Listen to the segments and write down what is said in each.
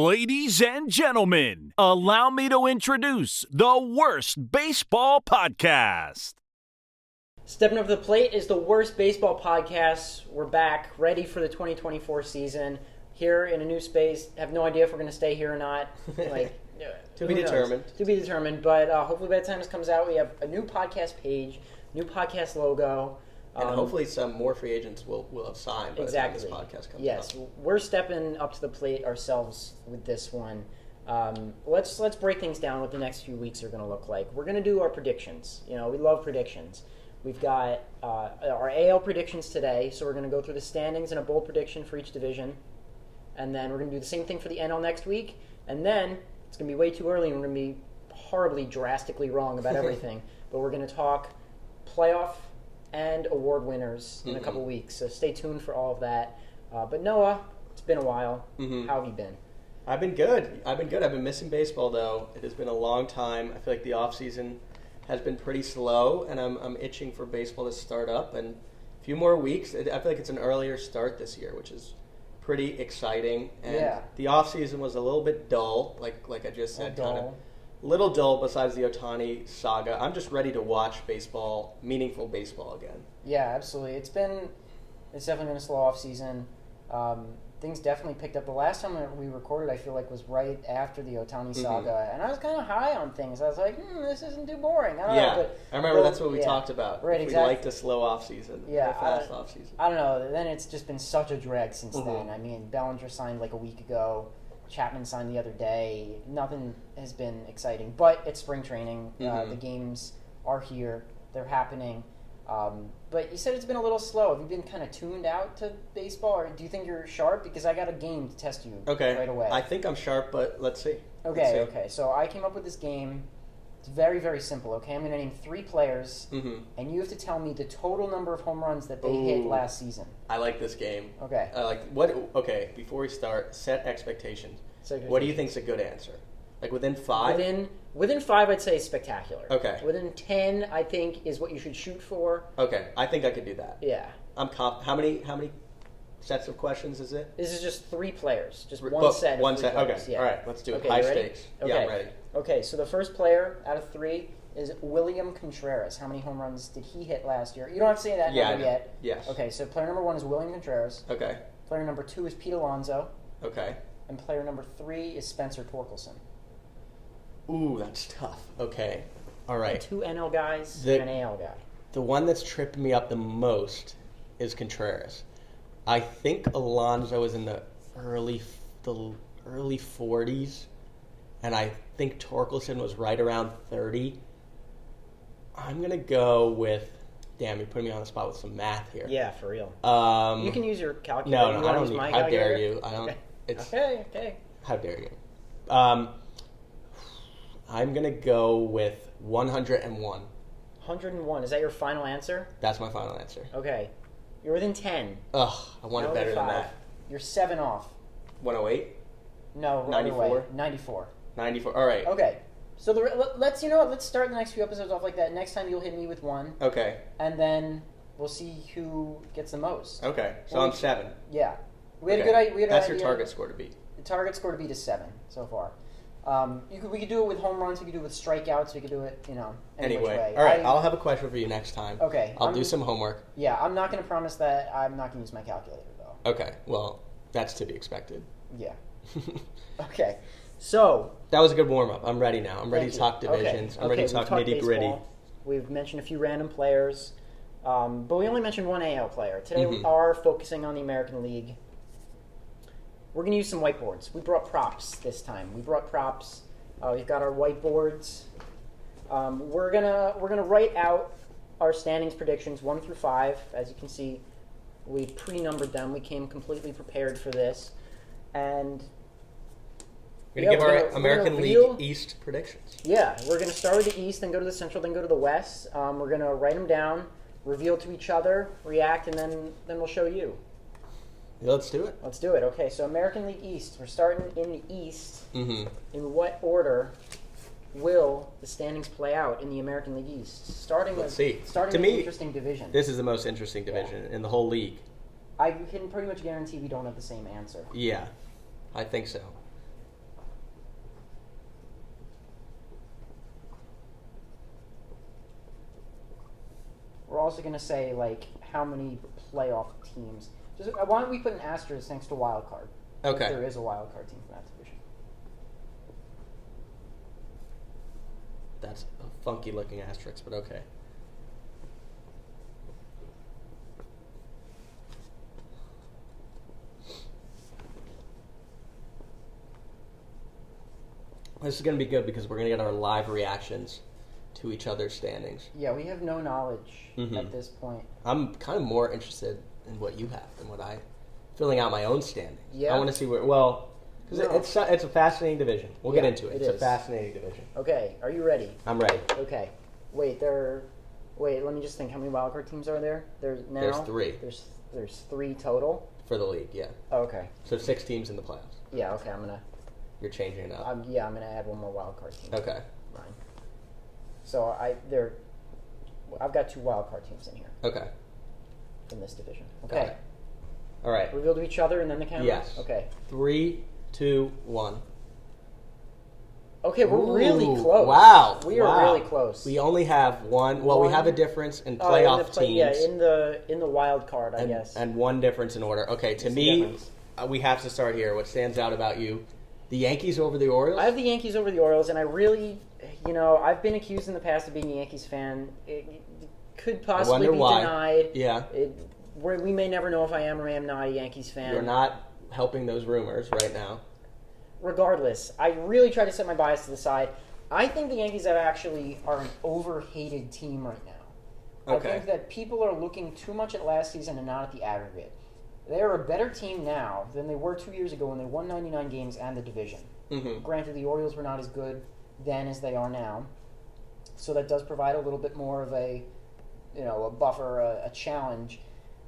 Ladies and gentlemen, allow me to introduce the Worst Baseball Podcast. Stepping Up to the Plate is the Worst Baseball Podcast. We're back, ready for the 2024 season. Here in a new space. Have no idea if we're going to stay here or not. To be determined. To be determined. But hopefully by the time this comes out, we have a new podcast page, new podcast logo. And hopefully some more free agents will have signed by the time this podcast comes out. Yes, we're stepping up to the plate ourselves with this one. Let's break things down what the next few weeks are going to look like. We're going to do our predictions. You know, we love predictions. We've got our AL predictions today, so we're going to go through the standings and a bold prediction for each division. And then we're going to do the same thing for the NL next week. And then it's going to be way too early, and we're going to be horribly, drastically wrong about everything. But we're going to talk playoff and award winners in a couple weeks. So stay tuned for all of that. But Noah, it's been a while. How have you been? I've been good. I've been missing baseball, though. It has been a long time. I feel like the offseason has been pretty slow, and I'm itching for baseball to start up. And a few more weeks. I feel like it's an earlier start this year, which is pretty exciting. And the offseason was a little bit dull, like I just said, kind of little dull besides the Ohtani saga. I'm just ready to watch baseball, meaningful baseball again. Yeah, absolutely. It's definitely been a slow off season. Things definitely picked up. The last time we recorded, I feel like, was right after the Ohtani saga, and I was kind of high on things. I was like, this isn't too boring. I don't know, but, I remember that's what we talked about. Right, exactly. We liked a slow off season, a fast off season. I don't know. Then it's just been such a drag since then. I mean, Bellinger signed like a week ago. Chapman signed the other day. Nothing has been exciting, but it's spring training. The games are here. They're happening. But you said it's been a little slow. Have you been kind of tuned out to baseball, or do you think you're sharp? Because I got a game to test you right away. I think I'm sharp, but let's see. Okay. So I came up with this game. It's very, very simple, okay? I'm going to name 3 players, and you have to tell me the total number of home runs that they hit last season. I like this game. Okay. Okay, before we start, set expectations. What do you think is a good answer? Like within 5? Within 5, I'd say spectacular. Okay. Within 10, I think, is what you should shoot for. Okay, I think I could do that. Yeah. How many sets of questions is it? This is just 3 players. Just one set. One set. Players. Okay. Yeah. All right. Let's do it. Okay, High ready? stakes. Okay. Yeah, I'm ready. Okay. So the first player out of 3 is William Contreras. How many home runs did he hit last year? You don't have to say that number yet. Yes. Okay. So player number 1 is William Contreras. Okay. Player number 2 is Pete Alonso. Okay. And player number 3 is Spencer Torkelson. Ooh, that's tough. Okay. All right. 2 NL guys and an AL guy. The one that's tripping me up the most is Contreras. I think Alonso is in the early 40s, and I think Torkelson was right around 30. I'm going to go with... Damn, you're putting me on the spot with some math here. Yeah, for real. You can use your calculator. No, I don't need... How dare you? I don't... Okay. How dare you? I'm going to go with 101. 101. Is that your final answer? That's my final answer. Okay. You're within 10. Ugh, I want it better than that. You're 7 off. 108? No, 94? 94. 94. All right. Okay. So let's start the next few episodes off like that. Next time you'll hit me with 1. Okay. And then we'll see who gets the most. Okay. So I'm 7. Yeah. We had a good idea. That's your target score to beat. The target score to beat is 7 so far. We could do it with home runs. We could do it with strikeouts. We could do it, any which way. All right. I'll have a question for you next time. Okay. I'll do some homework. Yeah, I'm not going to promise that. I'm not going to use my calculator, though. Okay. Well, that's to be expected. Yeah. Okay. So that was a good warm-up. I'm ready now. I'm ready to talk divisions. Okay. I'm ready to talk nitty-gritty. We've mentioned a few random players, but we only mentioned 1 AL player. Today we are focusing on the American League. We're going to use some whiteboards. We brought props this time. We've got our whiteboards. We're gonna write out our standings predictions 1 through 5. As you can see, we pre-numbered them. We came completely prepared for this, and we're gonna give our American League East predictions. Yeah, we're gonna start with the East, then go to the Central, then go to the West. We're gonna write them down, reveal to each other, react, and then we'll show you. Yeah, let's do it. Let's do it. Okay, so American League East. We're starting in the East. Mm-hmm. In what order will the standings play out in the American League East? Starting with an interesting division. This is the most interesting division in the whole league. I can pretty much guarantee we don't have the same answer. Yeah, I think so. also going to say, like, how many playoff teams. Just why don't we put an asterisk next to wild card? Okay. If there is a wild card team from that division. That's a funky-looking asterisk, but okay. This is going to be good because we're going to get our live reactions to each other's standings. Yeah, we have no knowledge at this point. I'm kind of more interested in what you have than what filling out my own standings. Yeah. I want to see because it's a fascinating division. We'll get into it. It's a fascinating division. Okay, are you ready? I'm ready. Okay. Wait, let me just think. How many wildcard teams are there? There's 3. There's 3 total? For the league, yeah. Oh, okay. So 6 teams in the playoffs. Yeah, okay, You're changing it up. I'm going to add one more wildcard team. Okay. Fine. So I've got 2 wildcard teams in here. Okay. In this division. Okay. All right. Reveal to each other and then the camera? Yes. Okay. 3, 2, 1. Okay, we're really close. Wow. We are really close. We only have one. Well, we have a difference in playoff teams. Yeah, in the wild card, I guess. And one difference in order. Okay, to me, we have to start here. What stands out about you? The Yankees over the Orioles? I have the Yankees over the Orioles, and I really, I've been accused in the past of being a Yankees fan. It could possibly be denied. Yeah. We may never know if I am or am not a Yankees fan. You're not helping those rumors right now. Regardless, I really try to set my bias to the side. I think the Yankees are an overhated team right now. Okay. I think that people are looking too much at last season and not at the aggregate. They are a better team now than they were 2 years ago when they won 99 games and the division. Mm-hmm. Granted, the Orioles were not as good then as they are now, so that does provide a little bit more of a buffer, a challenge.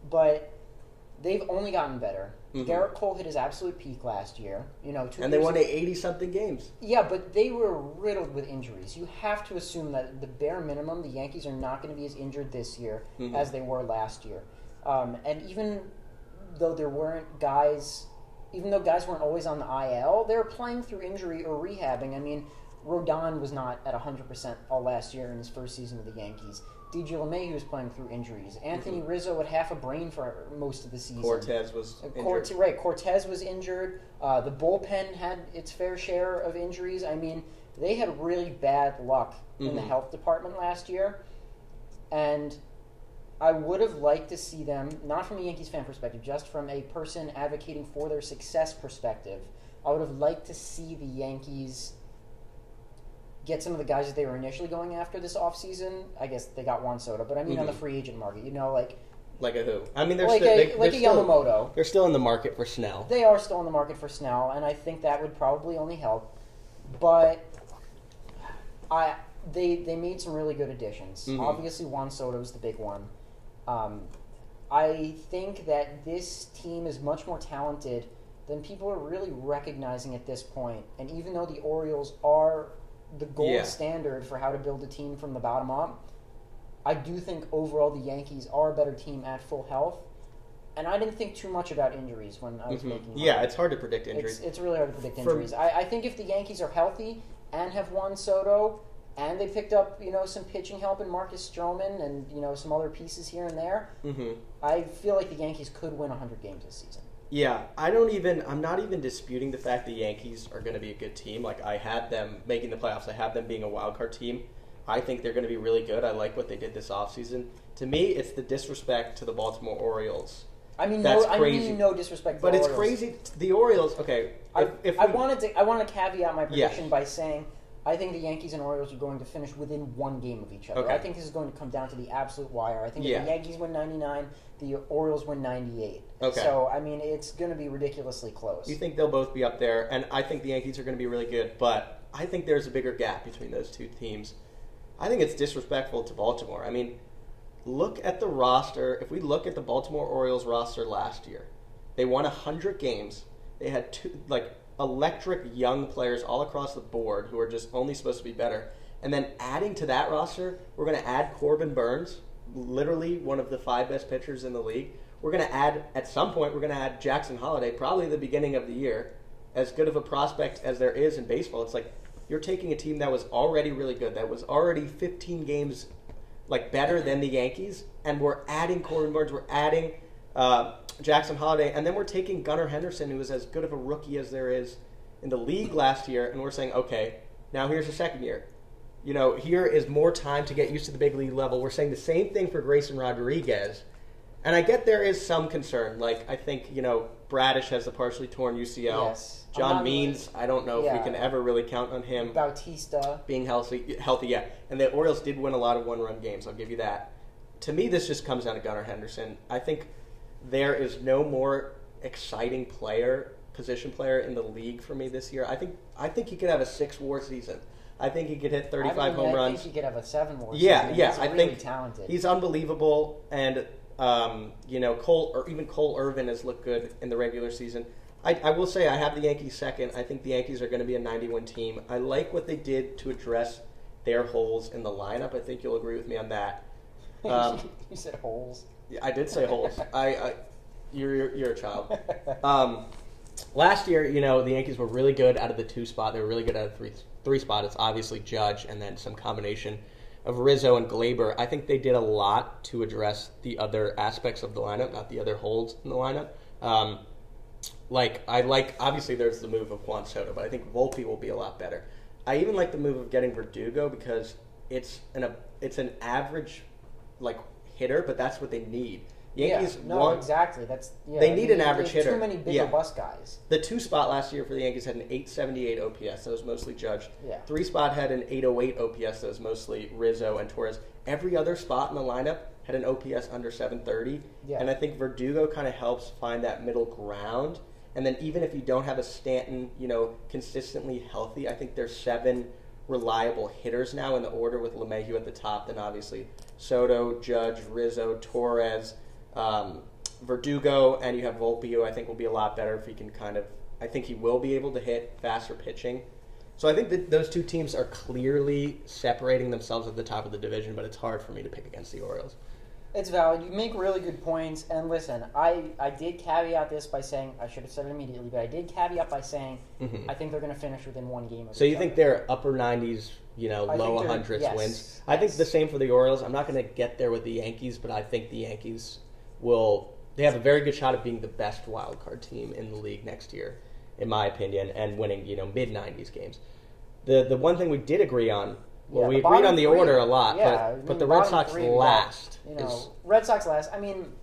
But they've only gotten better. Mm-hmm. Garrett Cole hit his absolute peak last year. And they won 80-something games. Yeah, but they were riddled with injuries. You have to assume that the bare minimum, the Yankees are not going to be as injured this year as they were last year. And even though guys weren't always on the IL, they were playing through injury or rehabbing. I mean, Rodon was not at 100% all last year in his first season with the Yankees. DJ LeMahieu was playing through injuries. Anthony Rizzo had half a brain for most of the season. Cortez was injured. Right, Cortez was injured. The bullpen had its fair share of injuries. I mean, they had really bad luck in the health department last year. And I would have liked to see them, not from a Yankees fan perspective, just from a person advocating for their success perspective, I would have liked to see the Yankees get some of the guys that they were initially going after this offseason. I guess they got Juan Soto, but I mean on the free agent market, like a who? I mean, they're like still, a Yamamoto. They're still in the market for Snell. They are still in the market for Snell, and I think that would probably only help. But they made some really good additions. Obviously, Juan Soto's the big one. I think that this team is much more talented than people are really recognizing at this point. And even though the Orioles are the gold standard for how to build a team from the bottom up, I do think overall the Yankees are a better team at full health. And I didn't think too much about injuries when I was making it's hard to predict injuries. It's really hard to predict injuries. I think if the Yankees are healthy and have Juan Soto and they picked up, some pitching help in Marcus Stroman and, some other pieces here and there, I feel like the Yankees could win 100 games this season. Yeah, I'm not even disputing the fact the Yankees are going to be a good team. Like, I had them making the playoffs. I have them being a wild card team. I think they're going to be really good. I like what they did this offseason. To me, it's the disrespect to the Baltimore Orioles. I mean, that's crazy. I mean no disrespect to but the it's Orioles. crazy. The Orioles, okay. I wanted to caveat my prediction by saying I think the Yankees and Orioles are going to finish within one game of each other. Okay. I think this is going to come down to the absolute wire. I think if the Yankees win 99, the Orioles win 98. Okay. So, I mean, it's going to be ridiculously close. You think they'll both be up there, and I think the Yankees are going to be really good, but I think there's a bigger gap between those two teams. I think it's disrespectful to Baltimore. I mean, look at the roster. If we look at the Baltimore Orioles roster last year, they won 100 games. They had electric young players all across the board who are just only supposed to be better. And then adding to that roster, we're going to add Corbin Burns, literally one of the 5 best pitchers in the league. We're going to add, at some point, we're going to add Jackson Holliday, probably the beginning of the year, as good of a prospect as there is in baseball. It's like you're taking a team that was already really good, that was already 15 games like better than the Yankees, and we're adding Corbin Burns, we're adding Jackson Holliday, and then we're taking Gunnar Henderson, who was as good of a rookie as there is in the league last year, and we're saying, okay, now here's the second year. Here is more time to get used to the big league level. We're saying the same thing for Grayson Rodriguez. And I get there is some concern. Like, I think, Bradish has the partially torn UCL. Yes. John Means, I don't know if we can ever really count on him. Bautista. Being healthy, yeah. And the Orioles did win a lot of one-run games. I'll give you that. To me, this just comes down to Gunnar Henderson. I think there is no more exciting position player in the league for me this year. I think he could have a 6-WAR season. I think he could hit 35 home runs. I think he could have a 7-WAR season. He's I really think talented. He's unbelievable, and Cole Irvin has looked good in the regular season. I will say I have the Yankees second. I think the Yankees are going to be a 90-win team. I like what they did to address their holes in the lineup. I think you'll agree with me on that. You said holes. Yeah, I did say holes. You're a child. Last year, the Yankees were really good out of the 2 spot. They were really good out of the 3 spot. It's obviously Judge and then some combination of Rizzo and Glaber. I think they did a lot to address the other aspects of the lineup, not the other holes in the lineup. Obviously there's the move of Juan Soto, but I think Volpe will be a lot better. I even like the move of getting Verdugo because it's an average hitter, but that's what they need. Yankees exactly. They need an average hitter. Too many big robust guys. The 2 spot last year for the Yankees had an 878 OPS. That was mostly Judge. Yeah. 3 spot had an 808 OPS. That was mostly Rizzo and Torres. Every other spot in the lineup had an OPS under 730. Yeah. And I think Verdugo kind of helps find that middle ground. And then even if you don't have a Stanton, consistently healthy, I think there's 7 reliable hitters now in the order with LeMahieu at the top. Then obviously Soto, Judge, Rizzo, Torres, Verdugo, and you have Volpe, who I think will be a lot better if he can I think he will be able to hit faster pitching. So I think that those 2 teams are clearly separating themselves at the top of the division, but it's hard for me to pick against the Orioles. It's valid. You make really good points. And listen, I did caveat this by saying, I should have said it immediately, but I did caveat by saying I think they're going to finish within 1 game of So you think they're upper 90s, low 100s wins? Yes. I think the same for the Orioles. I'm not going to get there with the Yankees, but I think the Yankees they have a very good shot at being the best wild card team in the league next year, in my opinion, and winning, mid-90s games. The one thing we did agree on, we agreed on the order a lot, but the Red Sox last. Red Sox last. I mean,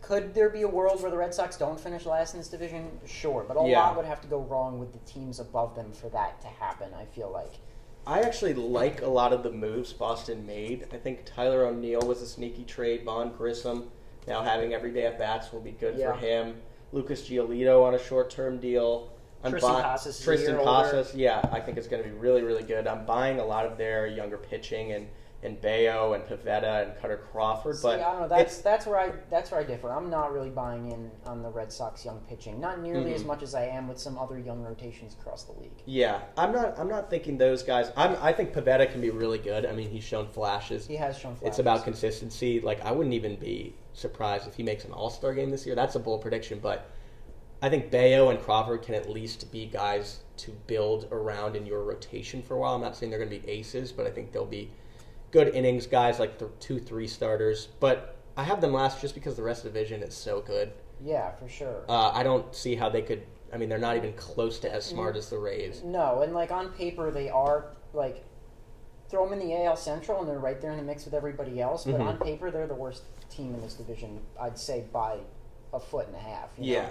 could there be a world where the Red Sox don't finish last in this division? Sure, but a lot would have to go wrong with the teams above them for that to happen, I feel like. I actually like a lot of the moves Boston made. I think Tyler O'Neill was a sneaky trade. Vaughn Grissom, now having everyday at-bats, will be good for him. Lucas Giolito on a short-term Deal. Tristan Casas. I think it's going to be really, really good. I'm buying a lot of their younger pitching and Bayo and Pivetta and Cutter Crawford. But I don't know. That's where I differ. I'm not really buying in on the Red Sox young pitching. Not nearly as much as I am with some other young rotations across the league. Yeah, I'm not thinking those guys. I think Pivetta can be really good. I mean, he's shown flashes. He has shown flashes. It's about consistency. I wouldn't even be surprised if he makes an All-Star game this year. That's a bold prediction, but I think Bayo and Crawford can at least be guys to build around in your rotation for a while. I'm not saying they're going to be aces, but I think they'll be good innings guys, 2-3 starters. But I have them last just because the rest of the division is so good. Yeah, for sure. I don't see how they could. I mean, they're not even close to as smart as the Rays. No, and on paper they are throw them in the AL Central and they're right there in the mix with everybody else. But on paper they're the worst team in this division. I'd say by a foot and a half. You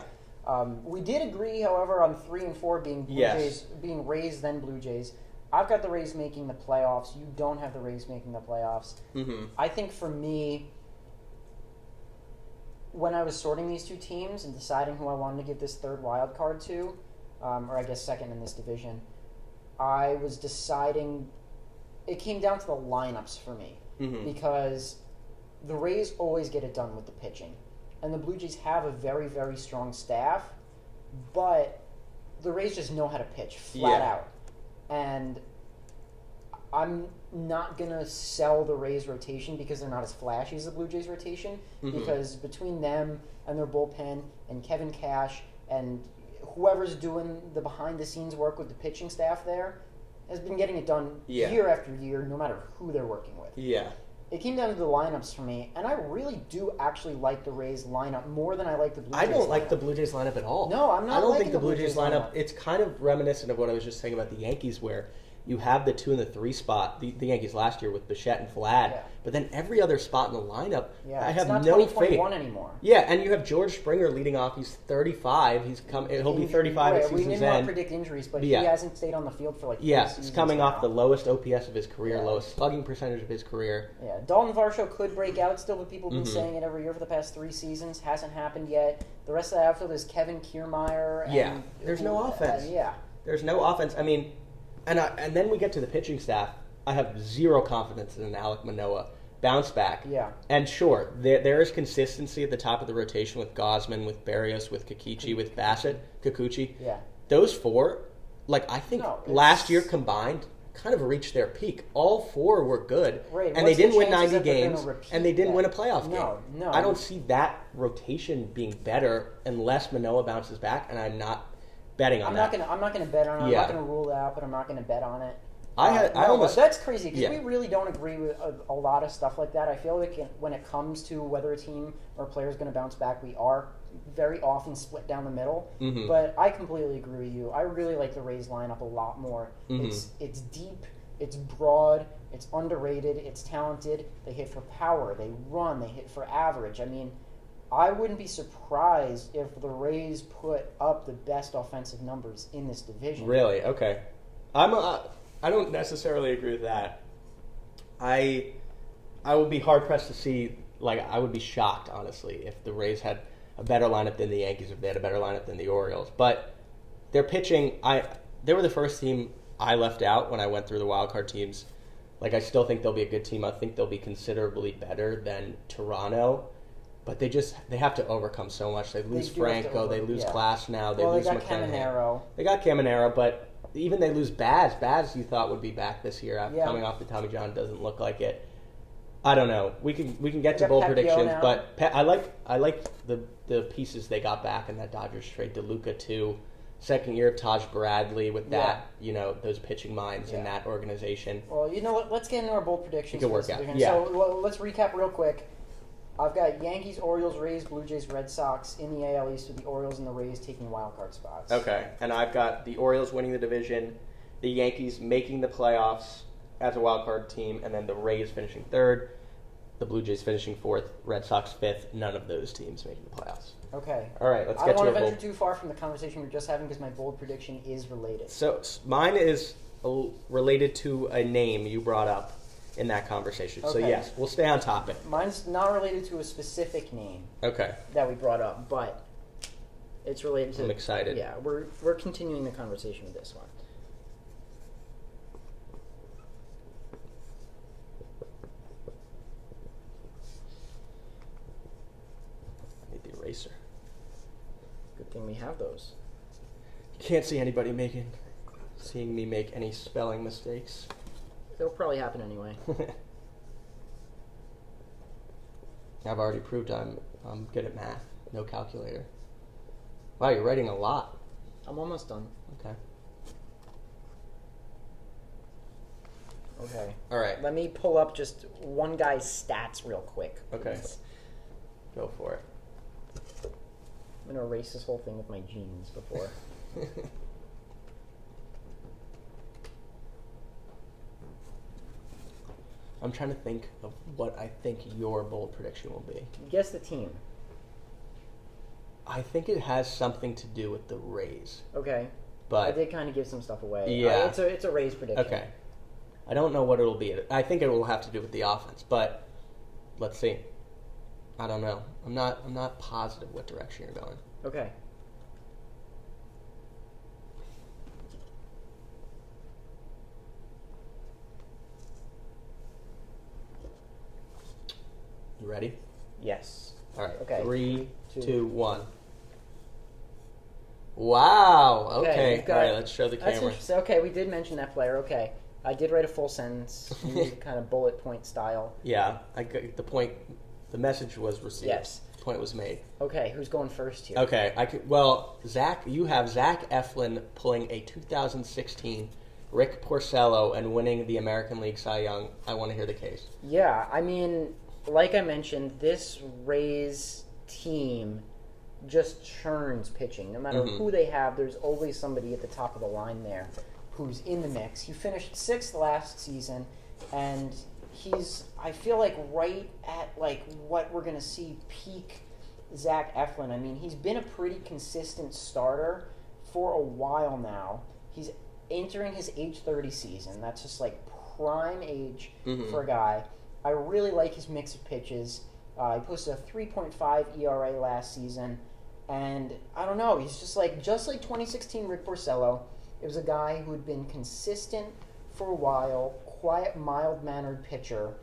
know? We did agree, however, on 3 and 4 being Jays, being Rays then Blue Jays. I've got the Rays making the playoffs. You don't have the Rays making the playoffs. I think for me, when I was sorting these 2 teams and deciding who I wanted to give this third wild card to, or I guess second in this division, I was deciding. It came down to the lineups for me because the Rays always get it done with the pitching. And the Blue Jays have a very, very strong staff, but the Rays just know how to pitch flat out. And I'm not going to sell the Rays rotation because they're not as flashy as the Blue Jays rotation, because between them and their bullpen and Kevin Cash and whoever's doing the behind-the-scenes work with the pitching staff there, has been getting it done year after year, no matter who they're working with. Yeah. It came down to the lineups for me, and I really do actually like the Rays lineup more than I like the Blue Jays lineup. I don't like the Blue Jays lineup at all. No, I'm not. I don't liking think the Blue Jays lineup. It's kind of reminiscent of what I was just saying about the Yankees, where you have the 2 and the 3 spot. The Yankees last year with Bichette and Vlad, but then every other spot in the lineup, I have no faith. It's not 2021 anymore. Yeah, and you have George Springer leading off. He's 35. He'll be 35 at season's end. We didn't want to predict injuries, but he hasn't stayed on the field for like 3 seasons. He's coming off the lowest OPS of his career, lowest slugging percentage of his career. Yeah, Dalton Varsho could break out still, but people have been saying it every year for the past 3 seasons. Hasn't happened yet. The rest of the outfield is Kevin Kiermaier. And there's no offense. There's no offense. I mean, and then we get to the pitching staff. I have zero confidence in an Alek Manoah bounce back. Yeah. And sure, there is consistency at the top of the rotation with Gausman, with Berrios, with Kikuchi, with Bassett, Kikuchi. Yeah. Those 4, I think last year combined kind of reached their peak. All 4 were good, and they didn't win 90 games, and they didn't win a playoff game. No. I don't see that rotation being better unless Manoah bounces back, and I'm not betting on that. I'm not going to bet on it. I'm not going to rule it out, but I'm not going to bet on it. That's crazy because we really don't agree with a lot of stuff like that. I feel like when it comes to whether a team or a player is going to bounce back, we are very often split down the middle. Mm-hmm. But I completely agree with you. I really like the Rays lineup a lot more. Mm-hmm. It's deep, it's broad, it's underrated, it's talented. They hit for power, they run, they hit for average. I mean, I wouldn't be surprised if the Rays put up the best offensive numbers in this division. Really? Okay. I don't necessarily agree with that. I would be hard pressed to see. I would be shocked, honestly, if the Rays had a better lineup than the Yankees, if they had a better lineup than the Orioles. But their pitching, they were the first team I left out when I went through the wild card teams. I still think they'll be a good team. I think they'll be considerably better than Toronto. But they have to overcome so much. They lose Franco, they lose Glass now, they lose McClanahan. They got Caminero, but even they lose Baz. Baz, you thought would be back this year after coming off the Tommy John. Doesn't look like it. I don't know. We can get to bold predictions, but I like the pieces they got back in that Dodgers trade. DeLuca too, second year of Taj Bradley with that those pitching minds in that organization. Well, let's get into our bold predictions. It could work out. So let's recap real quick. I've got Yankees, Orioles, Rays, Blue Jays, Red Sox in the AL East with the Orioles and the Rays taking wild card spots. Okay, and I've got the Orioles winning the division, the Yankees making the playoffs as a wild card team, and then the Rays finishing 3rd, the Blue Jays finishing 4th, Red Sox 5th. None of those teams making the playoffs. Okay. All right, let's get to it. I don't want to venture bold. too far from the conversation we we're just having because my bold prediction is related. So mine is related to a name you brought up in that conversation. Okay. So yes, we'll stay on topic. Mine's not related to a specific name that we brought up, but it's related to... I'm excited. Yeah, we're continuing the conversation with this one. I need the eraser. Good thing we have those. You can't see anybody seeing me make any spelling mistakes. It'll probably happen anyway. I've already proved I'm good at math. No calculator. Wow, you're writing a lot. I'm almost done. Okay. All right. Let me pull up just one guy's stats real quick. Okay. Go for it. I'm going to erase this whole thing with my genes before. I'm trying to think of what I think your bold prediction will be. Guess the team. I think it has something to do with the Rays. Okay. But I did kind of give some stuff away. Yeah. It's a Rays prediction. Okay. I don't know what it'll be. I think it will have to do with the offense, but let's see. I don't know. I'm not positive what direction you're going. Okay. You ready? Yes. All right. Okay. 3, 2, 1. Wow. Okay. All right. Let's show the camera. That's interesting. Okay, we did mention that player. Okay. I did write a full sentence, kind of bullet point style. Yeah. I got the point. The message was received. Yes. The point was made. Okay. Who's going first here? Okay. Well, Zach, you have Zach Eflin pulling a 2016 Rick Porcello and winning the American League Cy Young, I want to hear the case. Yeah, I mean, like I mentioned, this Rays team just churns pitching. No matter who they have, there's always somebody at the top of the line there who's in the mix. He finished 6th last season, and he's, I feel like, right at like what we're going to see peak Zach Eflin. I mean, he's been a pretty consistent starter for a while now. He's entering his age 30 season. That's just like prime age for a guy. I really like his mix of pitches. He posted a 3.5 ERA last season, and I don't know. He's just like 2016 Rick Porcello. It was a guy who had been consistent for a while, quiet, mild-mannered pitcher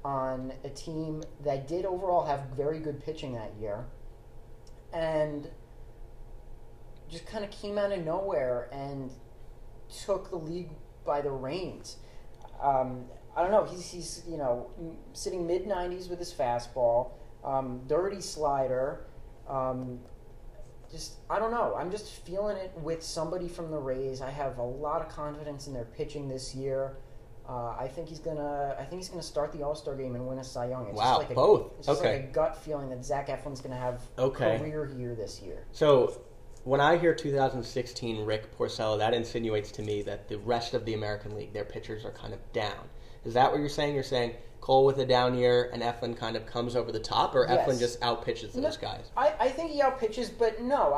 on a team that did overall have very good pitching that year, and just kind of came out of nowhere and took the league by the reins. I don't know. He's sitting mid-90s with his fastball, dirty slider. I don't know. I'm just feeling it with somebody from the Rays. I have a lot of confidence in their pitching this year. I think he's gonna start the All-Star game and win a Cy Young. It's wow, just like both. It's just like a gut feeling that Zach Eflin's gonna have a career year this year. So when I hear 2016 Rick Porcello, that insinuates to me that the rest of the American League, their pitchers are kind of down. Is that what you're saying? You're saying Cole with a down year and Eflin kind of comes over the top, or Yes. Eflin just outpitches those guys? I think he outpitches, but no,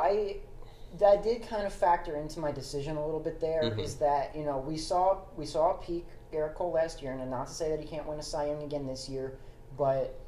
that did kind of factor into my decision a little bit there. Is that we saw a peak Garrett Cole last year, and not to say that he can't win a Cy Young again this year, but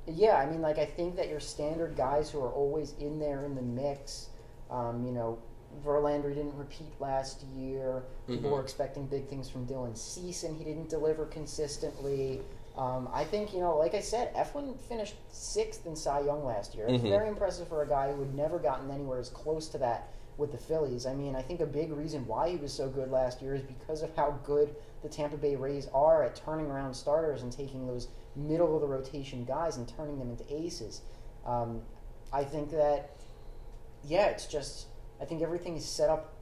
yeah, I mean, like, I think that your standard guys who are always in there in the mix, Verlander didn't repeat last year. People were expecting big things from Dylan Cease, and he didn't deliver consistently. I think, like I said, Eflin finished 6th in Cy Young last year. It's very impressive for a guy who had never gotten anywhere as close to that with the Phillies. I mean, I think a big reason why he was so good last year is because of how good the Tampa Bay Rays are at turning around starters and taking those middle-of-the-rotation guys and turning them into aces. I think that, it's just, I think everything is set up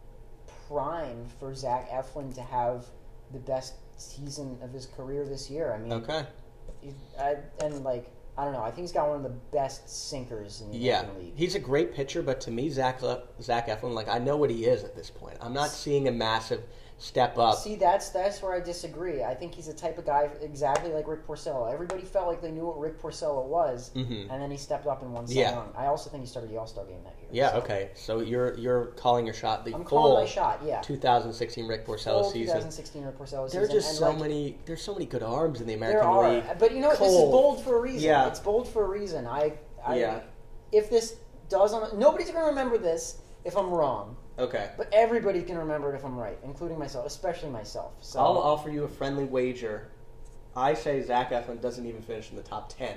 prime for Zach Eflin to have the best season of his career this year. I mean, I don't know. I think he's got one of the best sinkers in the American League. He's a great pitcher, but to me, Zach Eflin, I know what he is at this point. I'm not seeing a massive step up. See, that's where I disagree. I think he's the type of guy exactly like Rick Porcello. Everybody felt like they knew what Rick Porcello was, and then he stepped up and won Cy Young. I also think he started the All-Star game that year. Yeah, okay. So you're calling your shot. I'm calling my shot, 2016 Rick Porcello season. 2016 Rick Porcello season. There's just there's so many good arms in the American League. But this is bold for a reason. Yeah. It's bold for a reason. If this doesn't, nobody's going to remember this if I'm wrong. Okay. But everybody can remember it if I'm right, including myself, especially myself. So I'll offer you a friendly wager. I say Zach Eflin doesn't even finish in the top 10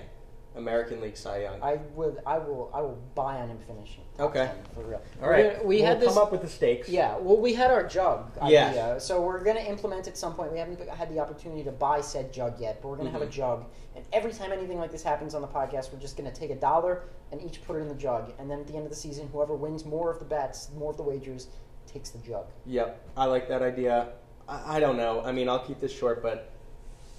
American League Cy Young. I will buy on him finishing top 10 for real. All right. We'll come up with the stakes. Yeah. Well, we had our jug idea, Yeah. so we're going to implement at some point. We haven't had the opportunity to buy said jug yet, but we're going to have a jug. And every time anything like this happens on the podcast, we're just going to take $1 and each put it in the jug. And then at the end of the season, whoever wins more of the bets, more of the wagers, takes the jug. Yep. I like that idea. I don't know. I mean, I'll keep this short, but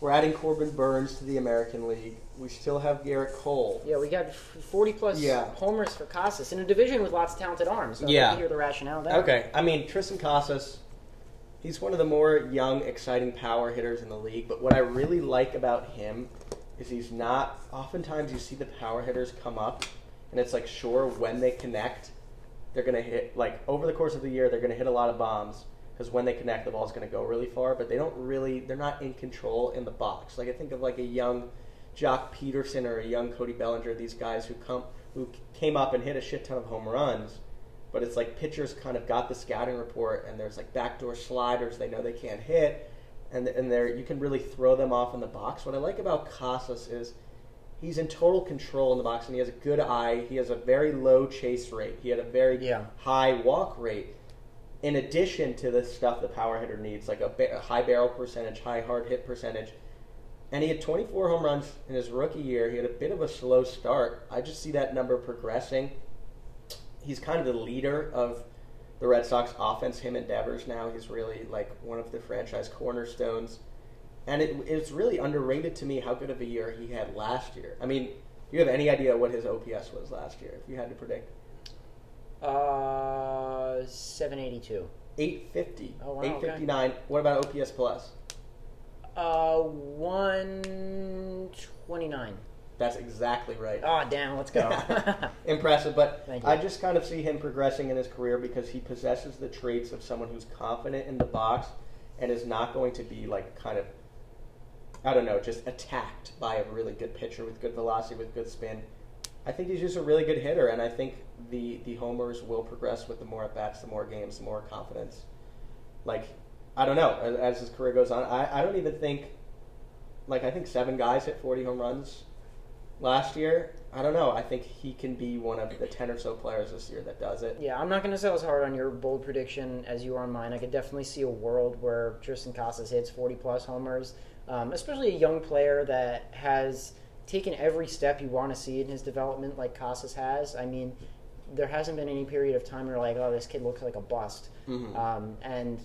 we're adding Corbin Burns to the American League. We still have Garrett Cole. Yeah, we got 40-plus homers for Casas in a division with lots of talented arms. So I hear the rationale there. Okay. I mean, Tristan Casas, he's one of the more young, exciting power hitters in the league. But what I really like about him is he's not – oftentimes you see the power hitters come up, and it's like, sure, when they connect, they're going to hit – like, over the course of the year, they're going to hit a lot of bombs. Because when they connect, the ball's going to go really far. But they don't really – they're not in control in the box. Like, I think of, like, a young Jock Peterson or a young Cody Bellinger, these guys who came up and hit a shit ton of home runs. But it's like pitchers kind of got the scouting report, and there's, like, backdoor sliders they know they can't hit. And you can really throw them off in the box. What I like about Casas is he's in total control in the box, and he has a good eye. He has a very low chase rate. He had a very high walk rate. In addition to the stuff the power hitter needs, like a high barrel percentage, high hard hit percentage. And he had 24 home runs in his rookie year. He had a bit of a slow start. I just see that number progressing. He's kind of the leader of the Red Sox offense, him and Devers now, he's really like one of the franchise cornerstones. And it's really underrated to me how good of a year he had last year. I mean, do you have any idea what his OPS was last year, if you had to predict? 782. 850. Oh, wow, 859. Okay. What about OPS plus? 129. That's exactly right. Oh, damn, let's go. Impressive, but Thank you. I just kind of see him progressing in his career because he possesses the traits of someone who's confident in the box and is not going to be like kind of, I don't know, just attacked by a really good pitcher with good velocity, with good spin. I think he's just a really good hitter, and I think the homers will progress with the more at-bats, the more games, the more confidence. Like, I don't know, as his career goes on, I don't even think, like, I think 7 guys hit 40 home runs last year. I don't know. I think he can be one of the 10 or so players this year that does it. Yeah, I'm not going to sell as hard on your bold prediction as you are on mine. I could definitely see a world where Tristan Casas hits 40-plus homers, especially a young player that has taken every step you want to see in his development like Casas has. I mean, there hasn't been any period of time where you're like, oh, this kid looks like a bust. Mm-hmm. And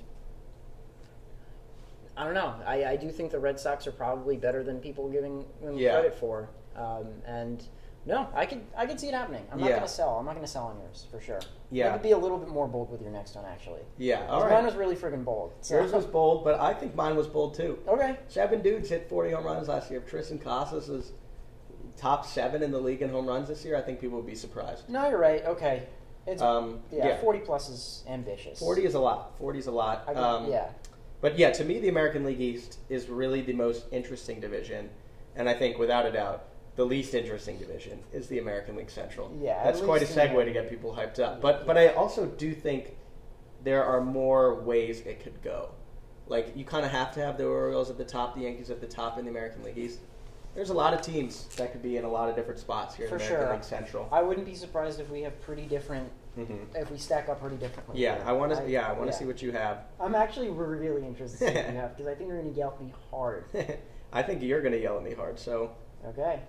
I don't know. I do think the Red Sox are probably better than people giving them credit for. And no, I could see it happening. I'm not going to sell. I'm not going to sell on yours for sure. Yeah. Maybe be a little bit more bold with your next one, actually. Yeah. All right. Mine was really friggin' bold. So. Yours was bold, but I think mine was bold too. Okay. 7 dudes hit 40 home runs last year. If Tristan Casas is top 7 in the league in home runs this year, I think people would be surprised. No, you're right. Okay. It's 40 plus is ambitious. 40 is a lot. 40 is a lot. Yeah. But yeah, to me, the American League East is really the most interesting division, and I think without a doubt, the least interesting division is the American League Central. Yeah, that's quite a segue to get people hyped up. But I also do think there are more ways it could go. Like, you kind of have to have the Orioles at the top, the Yankees at the top in the American League East. There's a lot of teams that could be in a lot of different spots here in the American League Central. I wouldn't be surprised if we have pretty different. If we stack up pretty differently. Yeah, I want to see what you have. I'm actually really interested to see what you have because I think you're going to yell at me hard. I think you're going to yell at me hard. So. Okay.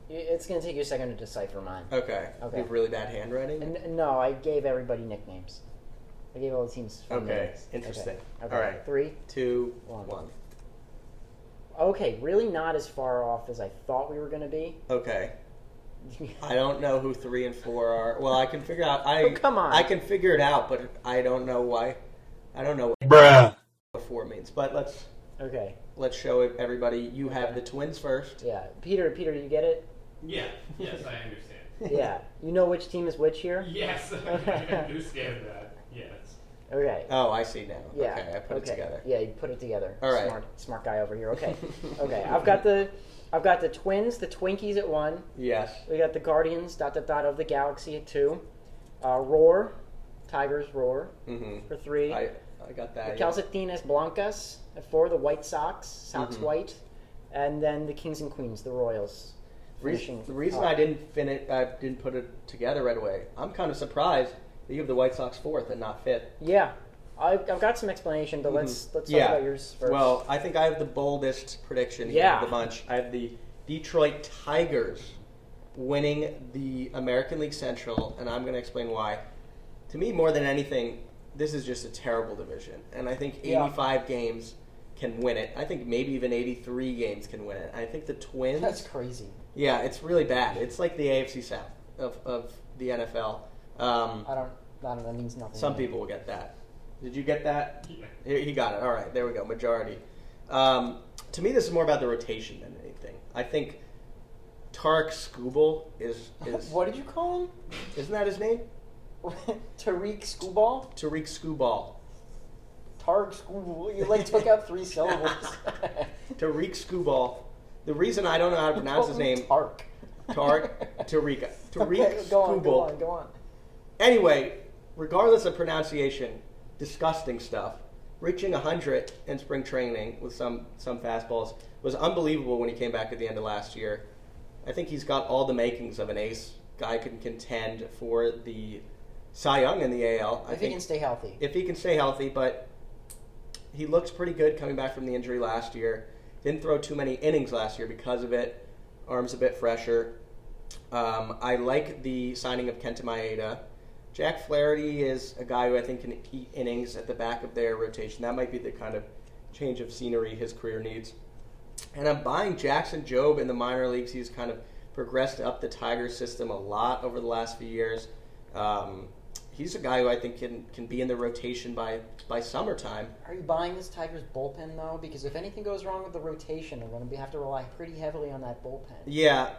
It's going to take you a second to decipher mine. Okay. You have really bad handwriting? No, I gave everybody nicknames. I gave all the teams names. Interesting. Okay. All right. 3, 2, 1. Okay, really not as far off as I thought we were going to be. Okay. I don't know who 3 and 4 are. Well, I can figure out. Come on. I can figure it out, but I don't know why. I don't know Bruh. what 4 means. But let's show everybody. You have the Twins first. Yeah. Peter, do you get it? Yeah. Yes, I understand. Yeah. You know which team is which here? Yes, I understand that. Yes. Okay. Oh, I see now. Yeah. Okay, I put it together. Yeah, you put it together. All right. Smart guy over here. Okay. Okay. I've got the Twins, the Twinkies at 1. Yes. We got the Guardians, ... of the Galaxy at 2. Roar, Tigers roar for 3. I got that. The Calcetines Blancas at 4. The White Sox, white, and then the Kings and Queens, the Royals. The reason I didn't put it together right away. I'm kind of surprised that you have the White Sox 4th and not 5th. Yeah. I've got some explanation, but let's talk about yours first. Well, I think I have the boldest prediction here of the bunch. I have the Detroit Tigers winning the American League Central, and I'm going to explain why. To me, more than anything, this is just a terrible division, and I think 85 games can win it. I think maybe even 83 games can win it. I think the Twins... That's crazy. Yeah, it's really bad. It's like the AFC South of the NFL. I don't know. That means nothing. Some people will get that. Did you get that? Yeah. He got it. All right, there we go. Majority. To me, this is more about the rotation than anything. I think Tarek Skubal is... What did you call him? Isn't that his name? Tariq Skubal? Tariq Skubal. Tarek Skubal. You took out 3 syllables. Tariq Skubal. The reason I don't know how to pronounce his name... Tariq. Tariq Okay, Skubal. Go on. Anyway, regardless of pronunciation, disgusting stuff. Reaching 100 in spring training with some fastballs was unbelievable when he came back at the end of last year. I think he's got all the makings of an ace. Guy can contend for the Cy Young in the AL. If he can stay healthy. If he can stay healthy, but he looks pretty good coming back from the injury last year. Didn't throw too many innings last year because of it. Arm's a bit fresher. I like the signing of Kenta Maeda. Jack Flaherty is a guy who I think can eat innings at the back of their rotation. That might be the kind of change of scenery his career needs. And I'm buying Jackson Jobe in the minor leagues. He's kind of progressed up the Tigers system a lot over the last few years. He's a guy who I think can be in the rotation by summertime. Are you buying this Tigers bullpen, though? Because if anything goes wrong with the rotation, they're going to have to rely pretty heavily on that bullpen. Yeah,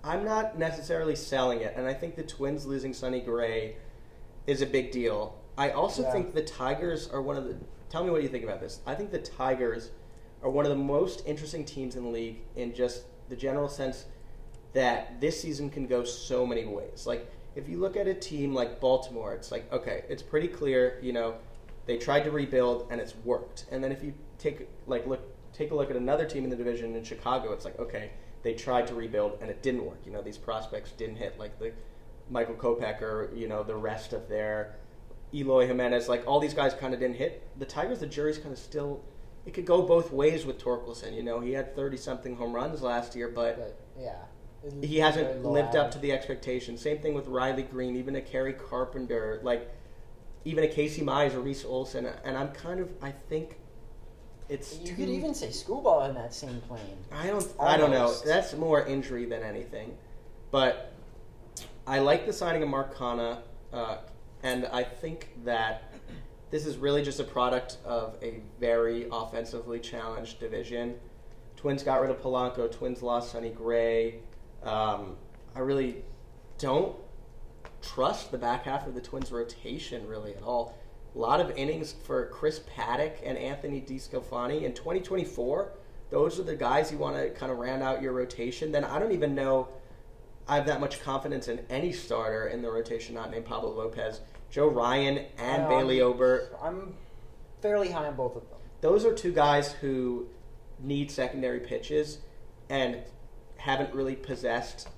I'm not necessarily selling it, and I think the Twins losing Sonny Gray is a big deal. I also think the Tigers are one of the... Tell me what you think about this. I think the Tigers are one of the most interesting teams in the league in just the general sense that this season can go so many ways. Like, if you look at a team like Baltimore, it's like, okay, it's pretty clear, they tried to rebuild and it's worked. And then if you take a look at another team in the division in Chicago, it's like, okay, they tried to rebuild and it didn't work. These prospects didn't hit, like the Michael Kopech or, the rest of their Eloy Jimenez, like all these guys kind of didn't hit. The Tigers, the jury's kind of still, it could go both ways with Torkelson. He had 30-something home runs last year, but yeah. He hasn't lived up to the expectations. Same thing with Riley Green, even a Kerry Carpenter, like even a Casey Mize or Reese Olson. And I think it's You could even say Screwball in that same plane. I don't know. That's more injury than anything. But I like the signing of Mark Canha, and I think that this is really just a product of a very offensively challenged division. Twins got rid of Polanco. Twins lost Sonny Gray. I really don't trust the back half of the Twins' rotation really at all. A lot of innings for Chris Paddock and Anthony DeSclafani. In 2024, those are the guys you want to kind of round out your rotation. Then I don't even know I have that much confidence in any starter in the rotation not named Pablo Lopez. Joe Ryan and Bailey Ober. I'm fairly high on both of them. Those are two guys who need secondary pitches and haven't really possessed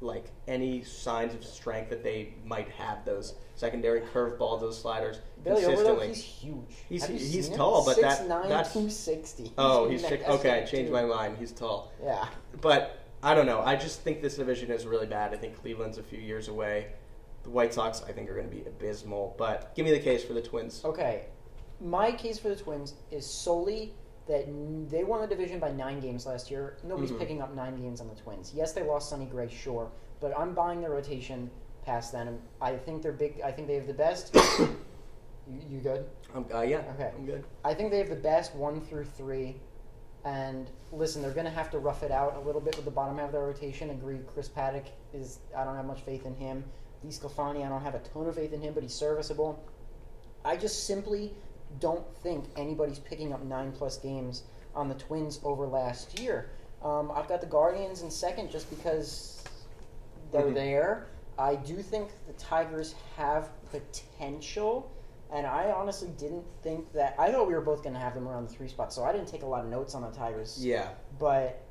like any signs of strength that they might have those secondary curveballs, those sliders Bailey consistently. Ober, he's huge. He's tall, but 6'9", that's 260. Oh, he's okay. I changed my mind. He's tall. Yeah, but I don't know. I just think this division is really bad. I think Cleveland's a few years away. The White Sox, I think, are going to be abysmal. But give me the case for the Twins. Okay, my case for the Twins is solely that they won the division by 9 games last year. Nobody's picking up 9 games on the Twins. Yes, they lost Sonny Gray, sure, but I'm buying their rotation past them. I think they're big. I think they have the best. You good? Yeah. Okay. I'm good. I think they have the best 1 through 3. And listen, they're going to have to rough it out a little bit with the bottom half of their rotation. Agree, Chris Paddock I don't have much faith in him. DeSclafani, I don't have a ton of faith in him, but he's serviceable. I just simply don't think anybody's picking up 9+ games on the Twins over last year. I've got the Guardians in second just because they're there. I do think the Tigers have potential, and I honestly didn't think that... I thought we were both going to have them around the 3 spot, so I didn't take a lot of notes on the Tigers. Yeah. But,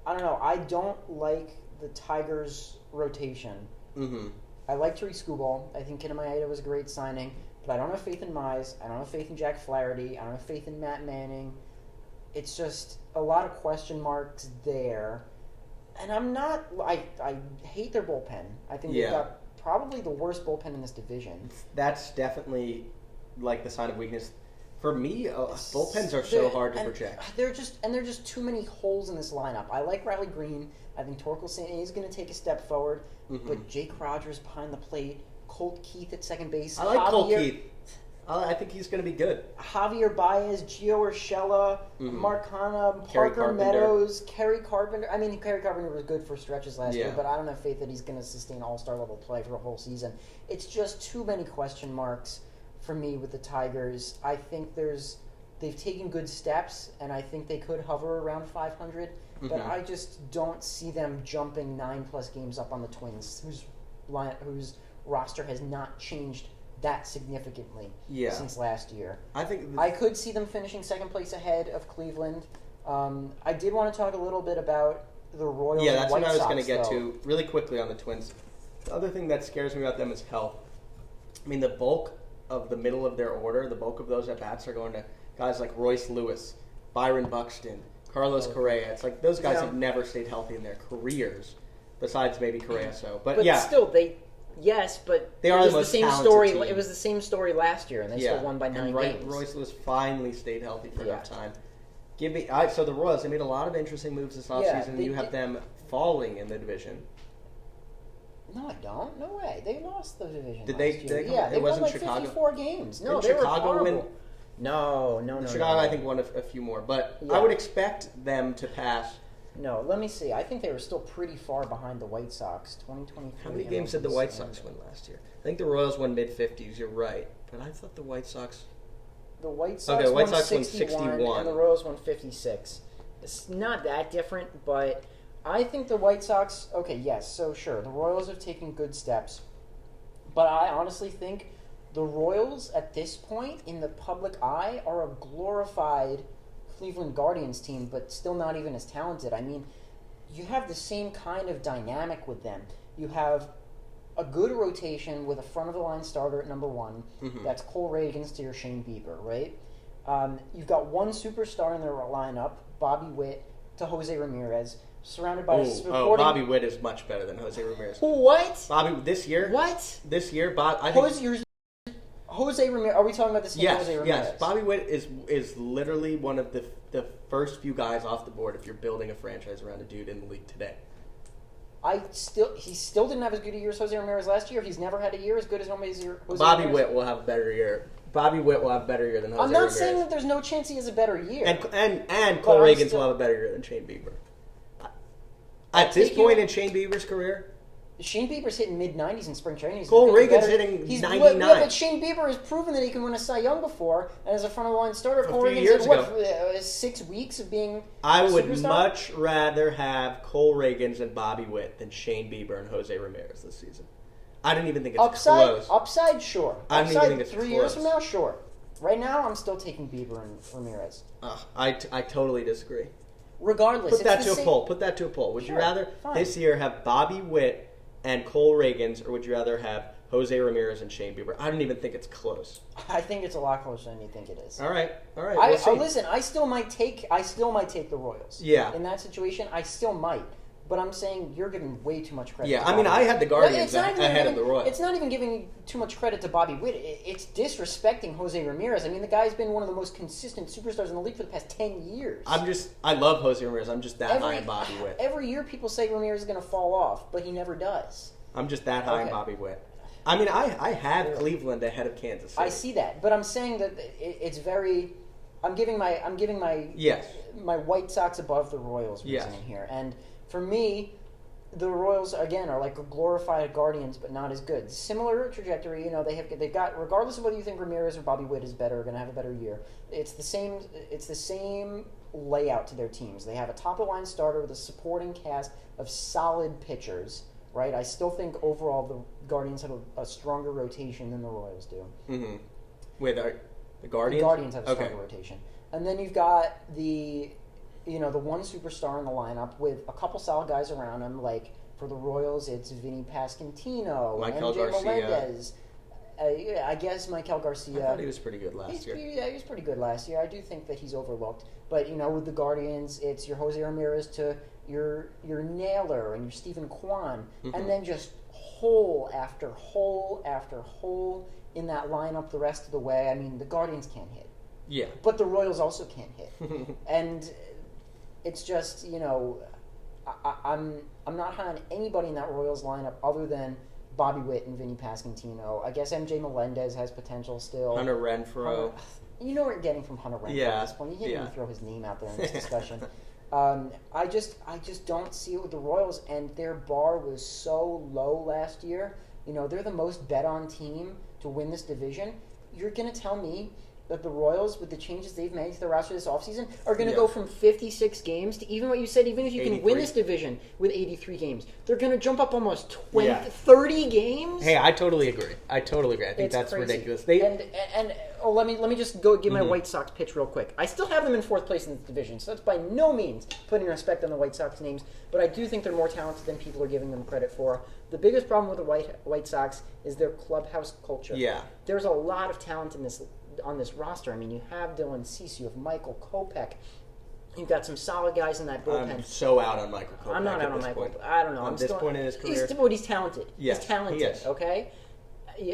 I don't know. I don't like the Tigers' rotation. Mm-hmm. I like Tariq Skubal. I think Kinamaeda was a great signing, but I don't have faith in Mize. I don't have faith in Jack Flaherty. I don't have faith in Matt Manning. It's just a lot of question marks there. And I'm not... I hate their bullpen. I think they've got probably the worst bullpen in this division. That's definitely like the sign of weakness. For me, bullpens are so hard to project. They're just too many holes in this lineup. I like Riley Green. I think Torkelson is going to take a step forward. But Jake Rogers behind the plate, Colt Keith at second base. I like Colt Keith. I think he's going to be good. Javier Baez, Gio Urshela, Mark Canha, Parker Meadows, Kerry Carpenter. I mean, Kerry Carpenter was good for stretches last year, but I don't have faith that he's going to sustain all-star level play for a whole season. It's just too many question marks for me with the Tigers. I think they've taken good steps, and I think they could hover around 500, but I just don't see them jumping 9+ games up on the Twins, whose roster has not changed that significantly since last year. I could see them finishing second place ahead of Cleveland. I did want to talk a little bit about the Royals. Yeah, that's and what I was going to Sox, get to really quickly on the Twins. The other thing that scares me about them is health. I mean, the bulk of the middle of their order, the bulk of those at bats are going to guys like Royce Lewis, Byron Buxton, Carlos Correa. It's like those guys have never stayed healthy in their careers, besides maybe Correa. But still, Yes, but They it are was the most same talented story. team. It was the same story last year, and they still won by 9 games. Royce Lewis finally stayed healthy for enough Yeah. time. So the Royals, they made a lot of interesting moves this offseason, and you have them falling in the division. No, I don't. No way. They lost the division. Did last they- year. did they come- Yeah, it they won wasn't like Chicago? 54 games. No, Didn't they were Chicago horrible. win? No. Chicago, I think, won a few more, but Yeah. I would expect them to pass. No, let me see. I think they were still pretty far behind the White Sox. 2023. How many games did the White Sox win last year? I think the Royals won mid-50s. You're right, but I thought the White Sox. The White Sox, Okay, White won Sox won 61, 61. and the Royals won 56. It's not that different, but I think the White Sox. Okay, yes, so sure, the Royals have taken good steps, but I honestly think the Royals at this point in the public eye are a glorified Cleveland Guardians team, but still not even as talented. I mean, you have the same kind of dynamic with them. You have a good rotation with a front-of-the-line starter at number 1. Mm-hmm. That's Cole Reagans to your Shane Bieber, right? You've got one superstar in their lineup, Bobby Witt to Jose Ramirez, surrounded by Bobby Witt is much better than Jose Ramirez. What? Bobby, this year? What? This year, I think... Jose Ramirez. Are we talking about the same Jose Ramirez? Yes. Bobby Witt is literally one of the first few guys off the board if you're building a franchise around a dude in the league today. He still didn't have as good a year as Jose Ramirez last year. He's never had a year as good as Jose Bobby Ramirez. Witt will have a better year. Bobby Witt will have a better year than Jose I'm not Ramirez. saying that there's no chance he has a better year. And Cole Reagans will have a better year than Shane Bieber. At this point in Shane Bieber's career, Shane Bieber's hitting mid-90s in spring training. Cole Reagans hitting 99. Yeah, but Shane Bieber has proven that he can win a Cy Young before, and as a front-of-the-line starter, Cole Reagans had 6 weeks of being I a would superstar? much rather have Cole Reagans and Bobby Witt than Shane Bieber and Jose Ramirez this season. I don't even think it's close. Upside, sure. I don't even think it's 3 close. years from now, sure. Right now, I'm still taking Bieber and Ramirez. I totally disagree. Regardless, Put that to a poll. Put that to a poll. Would you rather this year have Bobby Witt and Cole Reagans, or would you rather have Jose Ramirez and Shane Bieber? I don't even think it's close. I think it's a lot closer than you think it is. All right. We'll see. Listen, I still might take the Royals. Yeah. In that situation, I still might. But I'm saying you're giving way too much credit. Yeah, to I mean, Bobby I had the Guardians ahead of the Royals. It's not even giving too much credit to Bobby Witt. It's disrespecting Jose Ramirez. I mean, the guy's been one of the most consistent superstars in the league for the past 10 years. I love Jose Ramirez. I'm just that high on Bobby Witt. Every year people say Ramirez is going to fall off, but he never does. I'm just that high on Bobby Witt. I mean, I have Cleveland ahead of Kansas City. I see that, but I'm saying that it's very. I'm giving my my White Sox above the Royals reasoning here, and for me, the Royals again are like a glorified Guardians, but not as good. Similar trajectory, they've got regardless of whether you think Ramirez or Bobby Witt is better, going to have a better year. It's the same layout to their teams. They have a top of the line starter with a supporting cast of solid pitchers. Right, I still think overall the Guardians have a stronger rotation than the Royals do. Mm-hmm. Wait, the Guardians? The Guardians have a stronger rotation, and then you've got the one superstar in the lineup with a couple solid guys around him. Like for the Royals, it's Vinny Pasquantino, Michael MJ Garcia. Melendez. I guess Michael Garcia. I thought he was pretty good last year. Yeah, he was pretty good last year. I do think that he's overlooked. But with the Guardians, it's your Jose Ramirez to your Naylor and your Stephen Kwan, and then just hole after hole after hole in that lineup the rest of the way. I mean, the Guardians can't hit. Yeah. But the Royals also can't hit. And it's just, I'm not high on anybody in that Royals lineup other than Bobby Witt and Vinny Pasquantino. I guess MJ Melendez has potential still. Hunter Renfroe. You know what you're getting from Hunter Renfroe at this point. You can't even throw his name out there in this discussion. I just don't see it with the Royals, and their bar was so low last year. They're the most bet-on team to win this division. You're going to tell me that the Royals, with the changes they've made to the roster this offseason, are going to go from 56 games to even what you said, even if you can win this division with 83 games, they're going to jump up almost 30 games? Hey, I totally agree. I think that's crazy. ridiculous. Let me just go give my White Sox pitch real quick. I still have them in fourth place in the division, so that's by no means putting respect on the White Sox names, but I do think they're more talented than people are giving them credit for. The biggest problem with the White Sox is their clubhouse culture. Yeah. There's a lot of talent on this roster. I mean, you have Dylan Cease, you have Michael Kopech, You've got some solid guys in that bullpen. I'm so out on Michael Kopech. I'm not out on Michael. I don't know. At this point in his career, he's talented. Yes, he's talented. he is. Okay.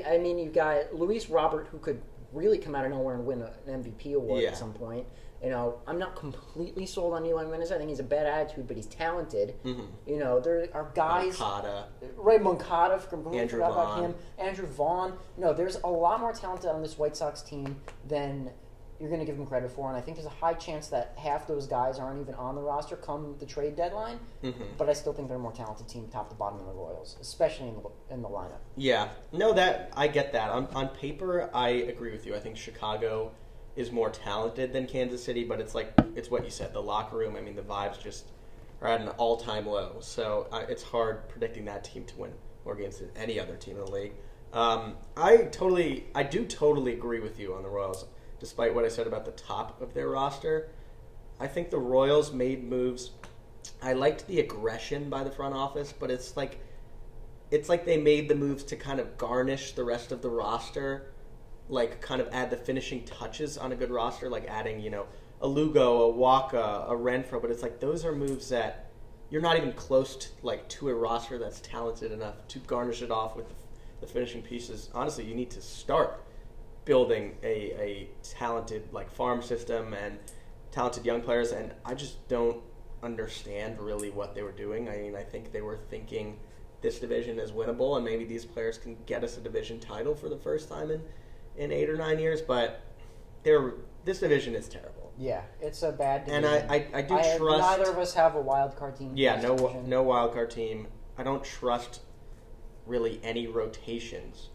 I mean, you've got Luis Robert, who could really come out of nowhere and win an MVP award at some point. You know, I'm not completely sold on Eli Menez. I think he's a bad attitude, but he's talented. Mm-hmm. You know, there are guys. Moncada. Right, Moncada. Completely Andrew forgot about Vaughn. him. Andrew Vaughn. No, there's a lot more talent on this White Sox team than you're going to give them credit for, and I think there's a high chance that half those guys aren't even on the roster come the trade deadline. Mm-hmm. But I still think they're a more talented team, top to bottom, than the Royals, especially in the lineup. Yeah, no, that I get that. On paper, I agree with you. I think Chicago is more talented than Kansas City, but it's what you said. The locker room, I mean, the vibes just are at an all-time low. So it's hard predicting that team to win more games than any other team in the league. I do totally agree with you on the Royals. Despite what I said about the top of their roster, I think the Royals made moves. I liked the aggression by the front office, but it's like they made the moves to kind of garnish the rest of the roster, like kind of add the finishing touches on a good roster, like adding, a Lugo, a Waka, a Renfroe, but it's like those are moves that you're not even close to a roster that's talented enough to garnish it off with the finishing pieces. Honestly, you need to start building a talented farm system and talented young players, and I just don't understand really what they were doing. I mean, I think they were thinking this division is winnable and maybe these players can get us a division title for the first time in 8 or 9 years, but this division is terrible. Yeah, it's a bad division. And I do trust... Neither of us have a wild card team. Yeah, no wild card team. I don't trust really any rotations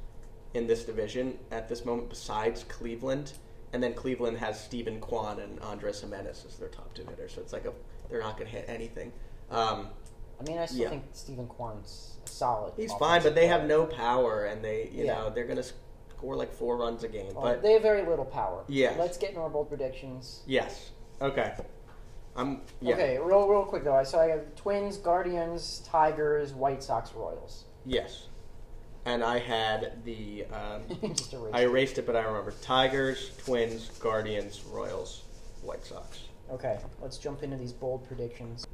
in this division at this moment besides Cleveland, and then Cleveland has Steven Kwan and Andres Jimenez as their top two hitters, so it's they're not going to hit anything. I still think Steven Kwan's solid. He's fine, but they have no power, and they're going to score 4 runs a game. But they have very little power. Yeah. Let's get into our bold predictions. Yes. Okay. Okay, real quick though. So I have Twins, Guardians, Tigers, White Sox, Royals. Yes. And I had the... Just I erased it, but I remember. Tigers, Twins, Guardians, Royals, White Sox. Okay, let's jump into these bold predictions.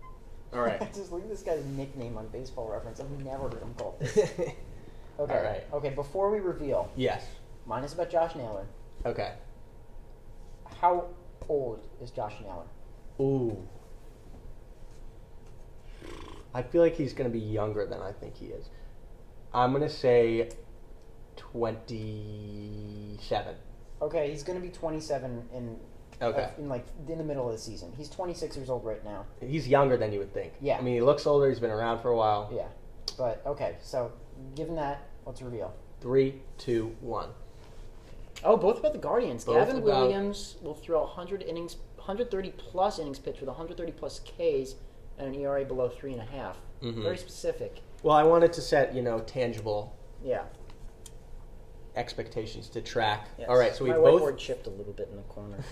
All right. Just look at this guy's nickname on Baseball Reference. I've never heard him called this. Okay. All right. Okay, before we reveal... Yes. Mine is about Josh Naylor. Okay. How old is Josh Naylor? Ooh. I feel like he's going to be younger than I think he is. I'm going to say 27. Okay, he's going to be 27 in the middle of the season. He's 26 years old right now. He's younger than you would think. Yeah. I mean, he looks older. He's been around for a while. Yeah. But, okay, so given that, let's reveal. 3, 2, 1. Oh, both about the Guardians. Both Gavin Williams will throw 130-plus innings pitched with 130-plus Ks and an ERA below 3.5. Mm-hmm. Very specific. Well, I wanted to set, tangible expectations to track. Yes. All right, so my whiteboard chipped a little bit in the corner.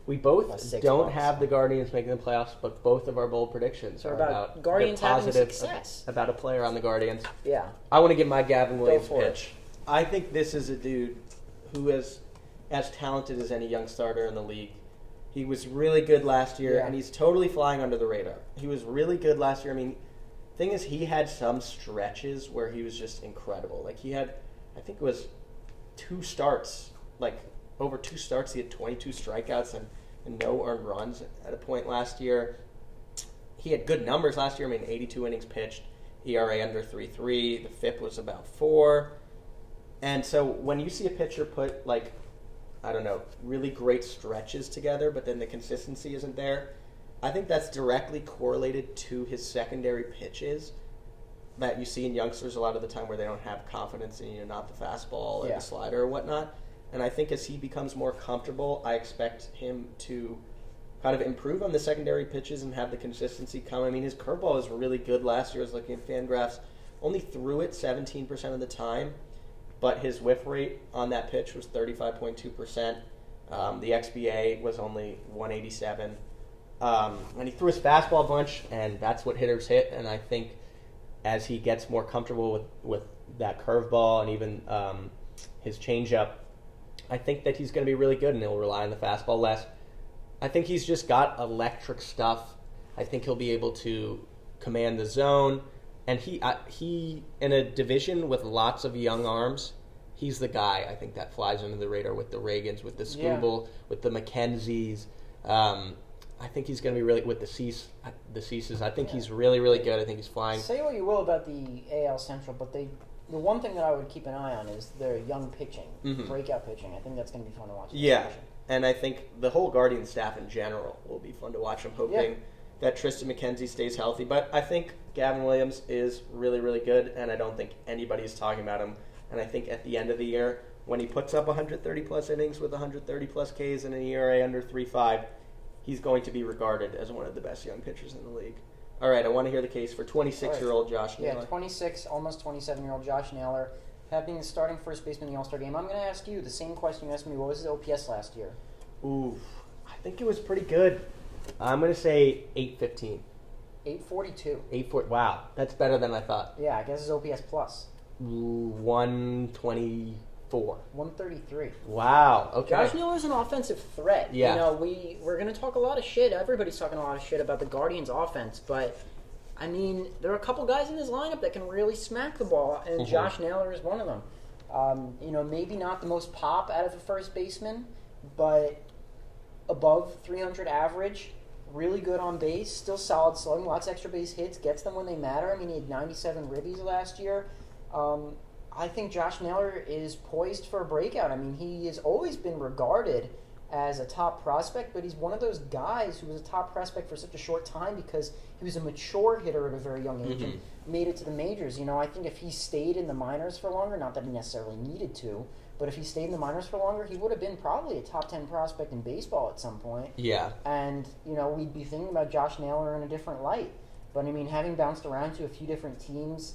We both don't have the Guardians making the playoffs, but both of our bold predictions are about Guardians having success. About a player on the Guardians. Yeah. I want to give my Gavin Williams pitch. It. I think this is a dude who is as talented as any young starter in the league. He was really good last year, and he's totally flying under the radar. He was really good last year. I mean, thing is, he had some stretches where he was just incredible. He had, I think it was 2 starts, over 2 starts, he had 22 strikeouts and no earned runs at a point last year. He had good numbers last year. I mean, 82 innings pitched, ERA under 3.3. The FIP was about 4. And so when you see a pitcher put, really great stretches together, but then the consistency isn't there, I think that's directly correlated to his secondary pitches that you see in youngsters a lot of the time where they don't have confidence in not the fastball or the slider or whatnot. And I think as he becomes more comfortable, I expect him to kind of improve on the secondary pitches and have the consistency come. I mean, his curveball was really good last year. I was looking at Fangraphs. Only threw it 17% of the time, but his whiff rate on that pitch was 35.2%. The XBA was only 187. And he threw his fastball a bunch, and that's what hitters hit. And I think as he gets more comfortable with that curveball and even his changeup, I think that he's going to be really good, and he'll rely on the fastball less. I think he's just got electric stuff. I think he'll be able to command the zone. And he in a division with lots of young arms, he's the guy, I think, that flies under the radar with the Reagans, with the Skubal, with the McKenzies. I think he's going to be really, with the Ceases, I think he's really, really good. I think he's flying. Say what you will about the AL Central, but the one thing that I would keep an eye on is their young pitching, breakout pitching. I think that's going to be fun to watch. Yeah, and I think the whole Guardian staff in general will be fun to watch. I'm hoping that Tristan McKenzie stays healthy, but I think Gavin Williams is really, really good, and I don't think anybody's talking about him. And I think at the end of the year, when he puts up 130-plus innings with 130-plus Ks and an ERA under 3.5, he's going to be regarded as one of the best young pitchers in the league. All right, I want to hear the case for 26-year-old Josh Naylor. Yeah, 26, almost 27-year-old Josh Naylor, having the starting first baseman in the All-Star game. I'm going to ask you the same question you asked me. What was his OPS last year? Ooh, I think it was pretty good. I'm going to say 815. 842. 840. Wow, that's better than I thought. Yeah, I guess his OPS plus. 124. 133. Wow, okay. Josh Naylor's an offensive threat. Yeah. You know, we're going to talk a lot of shit. Everybody's talking a lot of shit about the Guardians' offense, but, I mean, there are a couple guys in this lineup that can really smack the ball, and Josh Naylor is one of them. You know, maybe not the most pop out of a first baseman, but above 300 average, really good on base, still solid slugging, lots of extra base hits, gets them when they matter. I mean, he had 97 ribbies last year. I think Josh Naylor is poised for a breakout. I mean, he has always been regarded as a top prospect, but he's one of those guys who was a top prospect for such a short time because he was a mature hitter at a very young age and made it to the majors. You know, I think if he stayed in the minors for longer, not that he necessarily needed to, but if he stayed in the minors for longer, he would have been probably a top 10 prospect in baseball at some point. Yeah. And, you know, we'd be thinking about Josh Naylor in a different light. But, I mean, having bounced around to a few different teams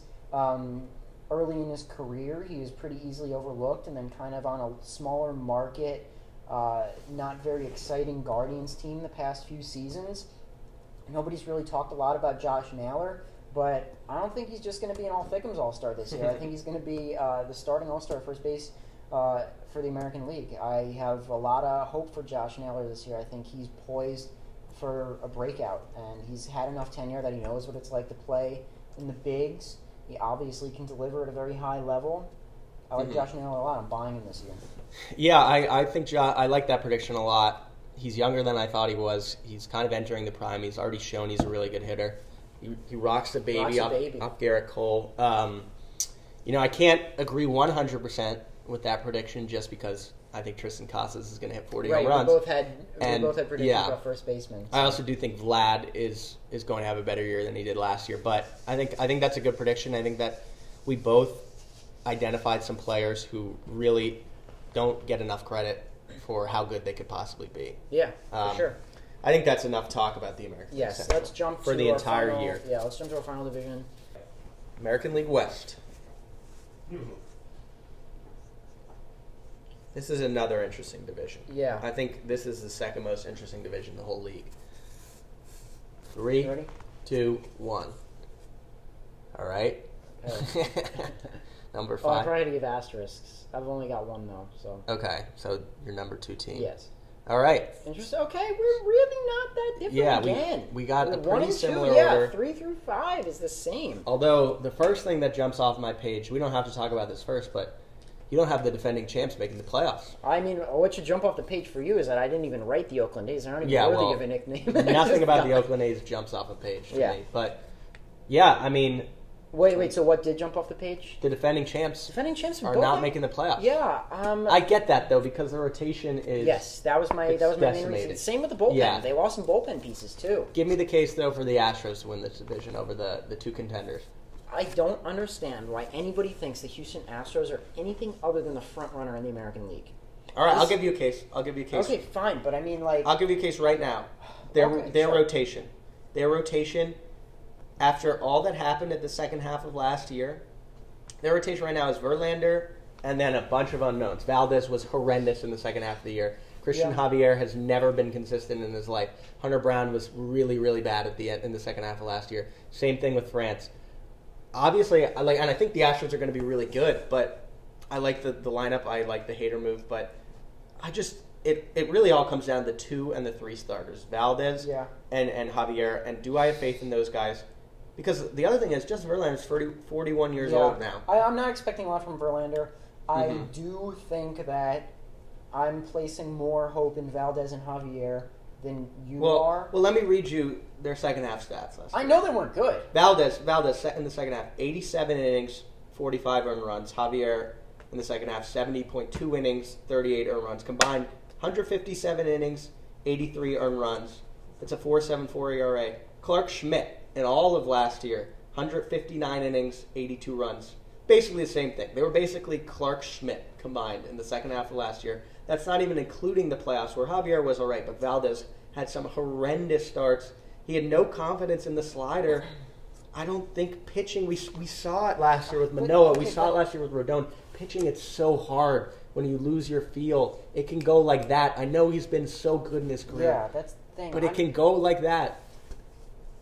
early in his career, he was pretty easily overlooked, and then kind of on a smaller market, not very exciting Guardians team the past few seasons. Nobody's really talked a lot about Josh Naylor, but I don't think he's just going to be an all-Thickums All-Star this year. I think he's going to be the starting All-Star at first base for the American League. I have a lot of hope for Josh Naylor this year. I think he's poised for a breakout, and he's had enough tenure that he knows what it's like to play in the bigs. He obviously can deliver at a very high level. I like Josh Naylor a lot. I'm buying him this year. Yeah, I think I like that prediction a lot. He's younger than I thought he was. He's kind of entering the prime. He's already shown he's a really good hitter. He rocks the baby off Garrett Cole. You know, I can't agree 100% with that prediction just because I think Tristan Casas is going to hit 40 home runs. We both had predictions about first baseman. So. I also do think Vlad is going to have a better year than he did last year. But I think that's a good prediction. I think that we both identified some players who really don't get enough credit for how good they could possibly be. Yeah, for sure. I think that's enough talk about the American League Yes, let's jump for to the our entire final, year. Yeah, let's jump to our final division. American League West. This is another interesting division. Yeah. I think this is the second most interesting division in the whole league. 3, 2, 1. All right. Number 5. Oh, I'm trying to give asterisks. I've only got one though, so. Okay, so your number 2 team. Yes. All right. Interesting. Okay, we're really not that different again. We got we're a pretty similar 2, order. Yeah, 3 through 5 is the same. Although the first thing that jumps off my page, we don't have to talk about this first, but you don't have the defending champs making the playoffs. I mean, what should jump off the page for you is that I didn't even write the Oakland A's. They're not even worthy of a nickname. Nothing about the Oakland A's jumps off a page to me. But, yeah, I mean... Wait, so what did jump off the page? The defending champs are not making the playoffs. Yeah. I get that, though, because the rotation is... Yes, that was my main reason. Same with the bullpen. Yeah. They lost some bullpen pieces, too. Give me the case, though, for the Astros to win this division over the two contenders. I don't understand why anybody thinks the Houston Astros are anything other than the front runner in the American League. All right, I'll give you a case. Okay, fine, but I mean, like... I'll give you a case right now. Their rotation. Their rotation, after all that happened at the second half of last year, their rotation right now is Verlander and then a bunch of unknowns. Valdez was horrendous in the second half of the year. Christian Javier has never been consistent in his life. Hunter Brown was really, really bad at the end in the second half of last year. Same thing with France. Obviously, and I think the Astros are going to be really good, but I like the lineup. I like the Hader move, but it really all comes down to the 2 and the 3 starters, Valdez and Javier. And do I have faith in those guys? Because the other thing is, Justin Verlander's 41 years old now. I'm not expecting a lot from Verlander. I do think that I'm placing more hope in Valdez and Javier than you are. Well, let me read you their second half stats last year. I know they weren't good. Valdez in the second half, 87 innings, 45 earned runs. Javier in the second half, 70.2 innings, 38 earned runs. Combined, 157 innings, 83 earned runs. It's a 4.74 ERA. Clark Schmidt in all of last year, 159 innings, 82 runs. Basically the same thing. They were basically Clark Schmidt combined in the second half of last year. That's not even including the playoffs where Javier was all right, but Valdez had some horrendous starts. He had no confidence in the slider. I don't think pitching, we saw it last year with Manoah. We saw it last year with Rodon. Pitching, it's so hard when you lose your feel. It can go like that. I know he's been so good in his career. Yeah, that's the thing. But it can go like that.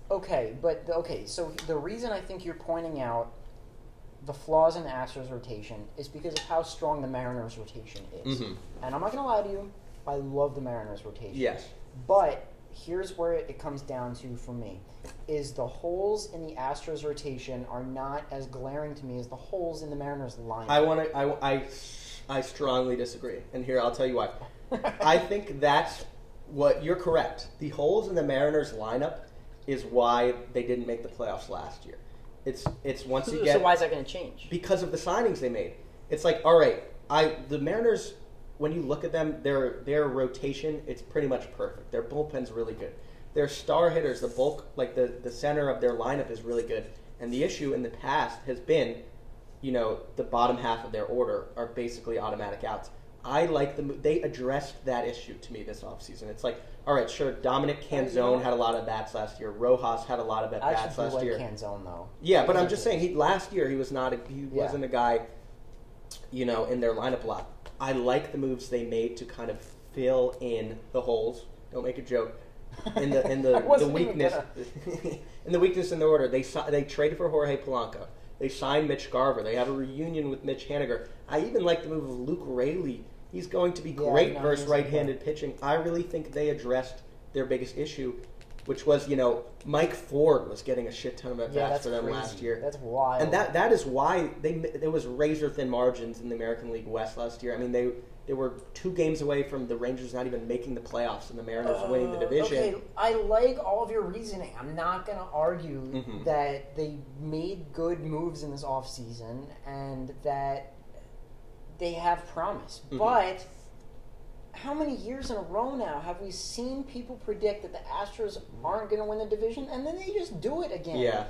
So the reason I think you're pointing out the flaws in the Astros rotation is because of how strong the Mariners rotation is. Mm-hmm. And I'm not going to lie to you, I love the Mariners rotation. Yes. But here's where it comes down to for me, is the holes in the Astros rotation are not as glaring to me as the holes in the Mariners lineup. I strongly disagree. And here, I'll tell you why. I think that's what you're correct. The holes in the Mariners lineup is why they didn't make the playoffs last year. It's once again. So why is that going to change? Because of the signings they made. It's like, all right, the Mariners, when you look at them, their rotation, it's pretty much perfect. Their bullpen's really good. Their star hitters, the bulk, like the center of their lineup is really good. And the issue in the past has been, the bottom half of their order are basically automatic outs. I like them. They addressed that issue to me this offseason. It's like, all right, sure, Dominic Canzone had a lot of bats last year. Rojas had a lot of bats last year. Canzone, though. Yeah, but I'm just saying, last year he wasn't a guy, in their lineup a lot. I like the moves they made to kind of fill in the holes. Don't make a joke. In the weakness, in the weakness in the order. They traded for Jorge Polanco. They signed Mitch Garver. They have a reunion with Mitch Haniger. I even like the move of Luke Raley. He's going to be great versus right-handed pitching. I really think they addressed their biggest issue, which was, Mike Ford was getting a shit ton of at-bats for them crazy. last year. That's wild. And that is why there was razor-thin margins in the American League West last year. I mean, they were 2 games away from the Rangers not even making the playoffs and the Mariners winning the division. Okay, I like all of your reasoning. I'm not going to argue that they made good moves in this offseason and that they have promise. But how many years in a row now have we seen people predict that the Astros aren't going to win the division, and then they just do it again? Yeah.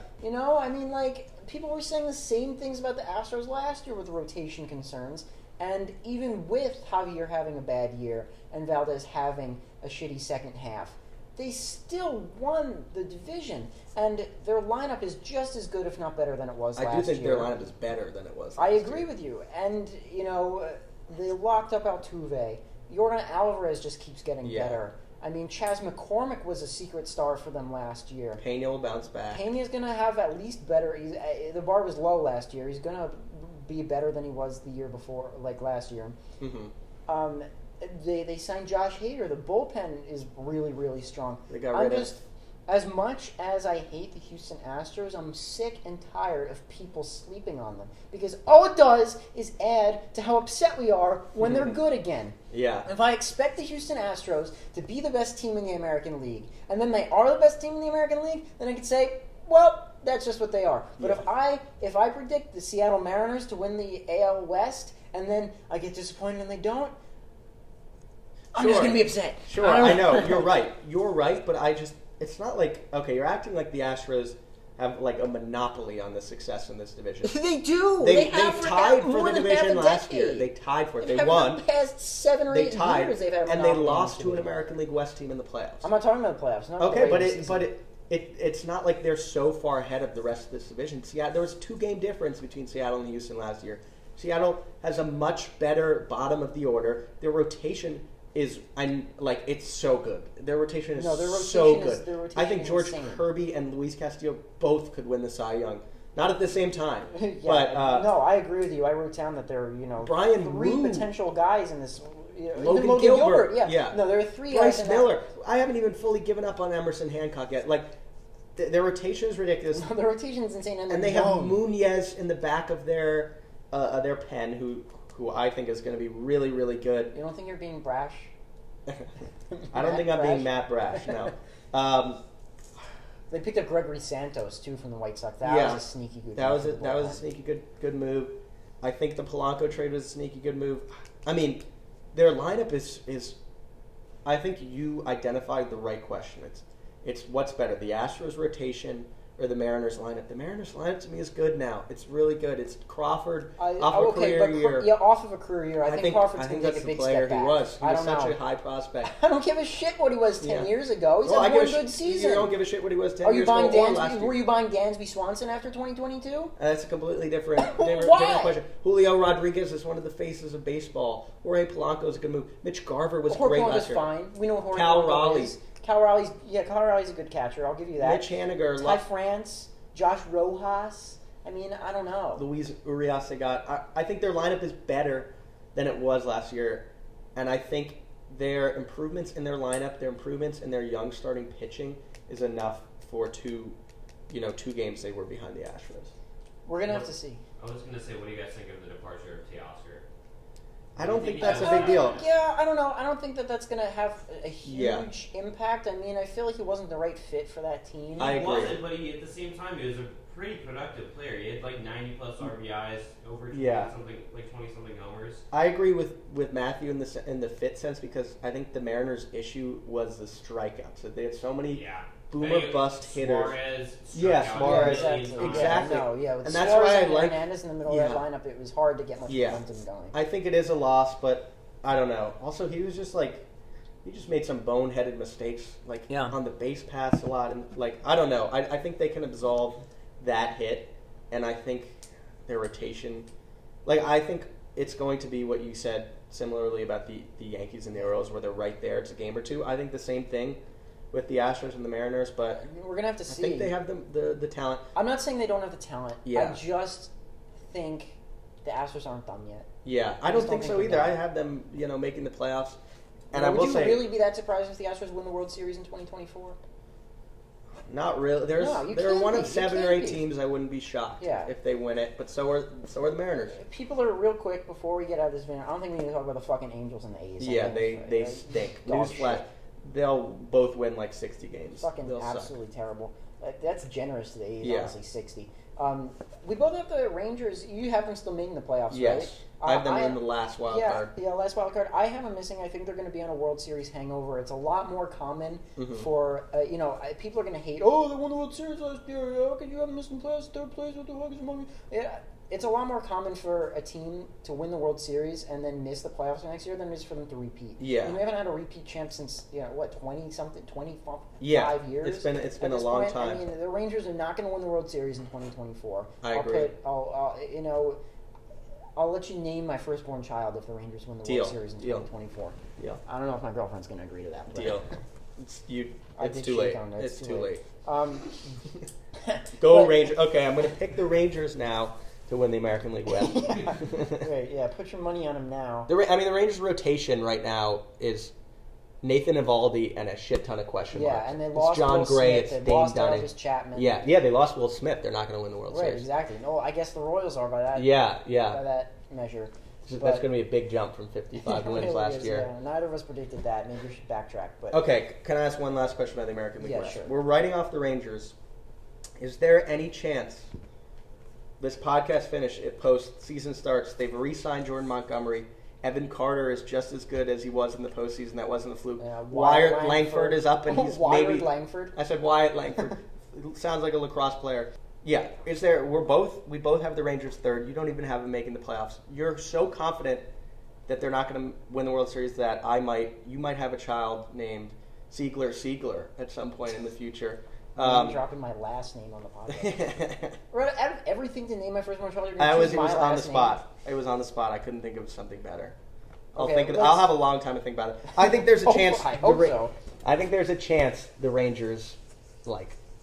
People were saying the same things about the Astros last year with rotation concerns, and even with Javier having a bad year and Valdez having a shitty second half, they still won the division, and their lineup is just as good, if not better, than it was last year. I do think their lineup is better than it was last year. I agree year. with you. And, they locked up Altuve. Jordan Alvarez just keeps getting better. I mean, Chas McCormick was a secret star for them last year. Pena will bounce back. Pena's going to have at least better. The bar was low last year. He's going to be better than he was the year before, like last year. Mm-hmm. They signed Josh Hader. The bullpen is really, really strong. They got rid of. As much as I hate the Houston Astros, I'm sick and tired of people sleeping on them. Because all it does is add to how upset we are when they're good again. Yeah. If I expect the Houston Astros to be the best team in the American League, and then they are the best team in the American League, then I can say, well, that's just what they are. But if I predict the Seattle Mariners to win the AL West, and then I get disappointed and they don't, I'm just going to be upset. Sure, I know. You're right, but it's not like, okay, you're acting like the Astros have like a monopoly on the success in this division. They do. They tied for the division last year. They tied for it. They won. For the past 7 or 8 years, they've had a monopoly. And they lost to an American League West team in the playoffs. I'm not talking about the playoffs. It's not like they're so far ahead of the rest of this division. There was a 2-game difference between Seattle and Houston last year. Seattle has a much better bottom of the order. Their rotation is, it's so good. Their rotation is so good. I think George Kirby and Luis Castillo both could win the Cy Young. Not at the same time. No, I agree with you. I wrote down that there are, Brian 3 potential guys in this Logan Gilbert. Yeah. No, there are 3 Bryce guys. Miller. I haven't even fully given up on Emerson Hancock yet. Like, their rotation is ridiculous. No, the rotation is insane. And they have Muñez in the back of their pen, who I think is going to be really, really good. You don't think you're being brash? I don't think I'm being Matt Brash, no. They picked up Gregory Santos, too, from the White Sox. That was a sneaky good move. That was a sneaky good move. I think the Polanco trade was a sneaky good move. I mean, their lineup is I think you identified the right question. It's what's better, the Astros rotation or the Mariners lineup? The Mariners lineup to me is good now. It's really good. It's Crawford off a career year. Yeah, off of a career year. I think Crawford's going to take a big step back. He was such a high prospect. I don't give a shit what he was 10 years ago. He's had one good season. You don't give a shit what he was 10 years ago. Were you buying Dansby Swanson after 2022? That's a completely different Why? question. Julio Rodriguez is one of the faces of baseball. Jorge Polanco is a good move. Mitch Garver was great last year. Fine. We know what Jorge Cal Polanco Raleigh. is. Cal Raleigh's a good catcher. I'll give you that. Mitch Haniger. Ty France. Josh Rojas. I mean, I don't know. Luis Urias they got. I think their lineup is better than it was last year. And I think their improvements in their lineup, their improvements in their young starting pitching is enough for two games they were behind the Astros. We're going to have to see. I was going to say, what do you guys think of the departure of Teoscar? I don't think that's a big deal. Yeah, I don't know. I don't think that's going to have a huge impact. I mean, I feel like he wasn't the right fit for that team. I agree. He wasn't, but at the same time, he was a pretty productive player. He had like 90-plus RBIs, over 20-something homers. I agree with Matthew in the fit sense because I think the Mariners' issue was the strikeouts. That they had so many boomer bust hitters. Suarez. Exactly. With and that's Suarez why I and like Hernandez in the middle of that lineup. It was hard to get much momentum going. I think it is a loss, but I don't know. Also, he was just he just made some boneheaded mistakes, on the base pass a lot, and I don't know. I think they can absolve that hit, and I think their rotation, I think it's going to be what you said similarly about the Yankees and the Orioles, where they're right there. It's a game or two. I think the same thing with the Astros and the Mariners, but we're gonna have to see. I think they have the talent. I'm not saying they don't have the talent. Yeah. I just think the Astros aren't done yet. Yeah, I don't think so either. I have them, making the playoffs. And I will would you say, really be that surprised if the Astros win the World Series in 2024? Not really. There are one of 7 or 8 teams I wouldn't be shocked if they win it, but so are the Mariners. People are real quick before we get out of this video. I don't think we need to talk about the fucking Angels and the A's. Yeah, they stink. Newsflash. They'll both win 60 games. Fucking absolutely terrible. That's generous to the A's, honestly, 60. We both have the Rangers. You have them still making the playoffs, right? Yes. I have them in the last wild card. Yeah, last wild card. I have them missing. I think they're going to be on a World Series hangover. It's a lot more common for, people are going to hate, they won the World Series last year. How can you have them missing playoffs, third place? What the fuck is wrong with you? Yeah. It's a lot more common for a team to win the World Series and then miss the playoffs the next year than it is for them to repeat. Yeah. We haven't had a repeat champ since 25 years. It's been a long time. I mean, the Rangers are not going to win the World Series in 2024. I agree. I'll let you name my firstborn child if the Rangers win the World Series in 2024. Deal. I don't know if my girlfriend's going to agree to that. But Deal. It's too late. It's too late. Go Rangers. Okay, I'm going to pick the Rangers now to win the American League West. Put your money on them now. The Rangers' rotation right now is Nathan Eovaldi and a shit ton of question marks. Yeah, and they lost John Will Gray, Smith, it's they lost Dane Dunning. Elvis Chapman. Yeah, they lost Will Smith. They're not going to win the World Series. Right, exactly. No, I guess the Royals are by that. Yeah. By that measure. That's going to be a big jump from 55 wins last year. Yeah. Neither of us predicted that. Maybe we should backtrack. But okay, can I ask one last question about the American League West? Sure. We're writing off the Rangers. Is there any chance this podcast finish, it post season starts, they've re-signed Jordan Montgomery, Evan Carter is just as good as he was in the postseason. That wasn't a fluke. Wyatt Langford is up, and he's maybe. Langford. I said Wyatt Langford. It sounds like a lacrosse player. Yeah, is there? We both have the Rangers third. You don't even have them making the playoffs. You're so confident that they're not going to win the World Series that you might have a child named Siegler at some point in the future. I'm dropping my last name on the podcast. Out of everything to name my firstborn child, you're going to choose my last name. It was on the spot. It was on the spot. I couldn't think of something better. I'll have a long time to think about it. I think there's a chance. I hope so. I think there's a chance the Rangers,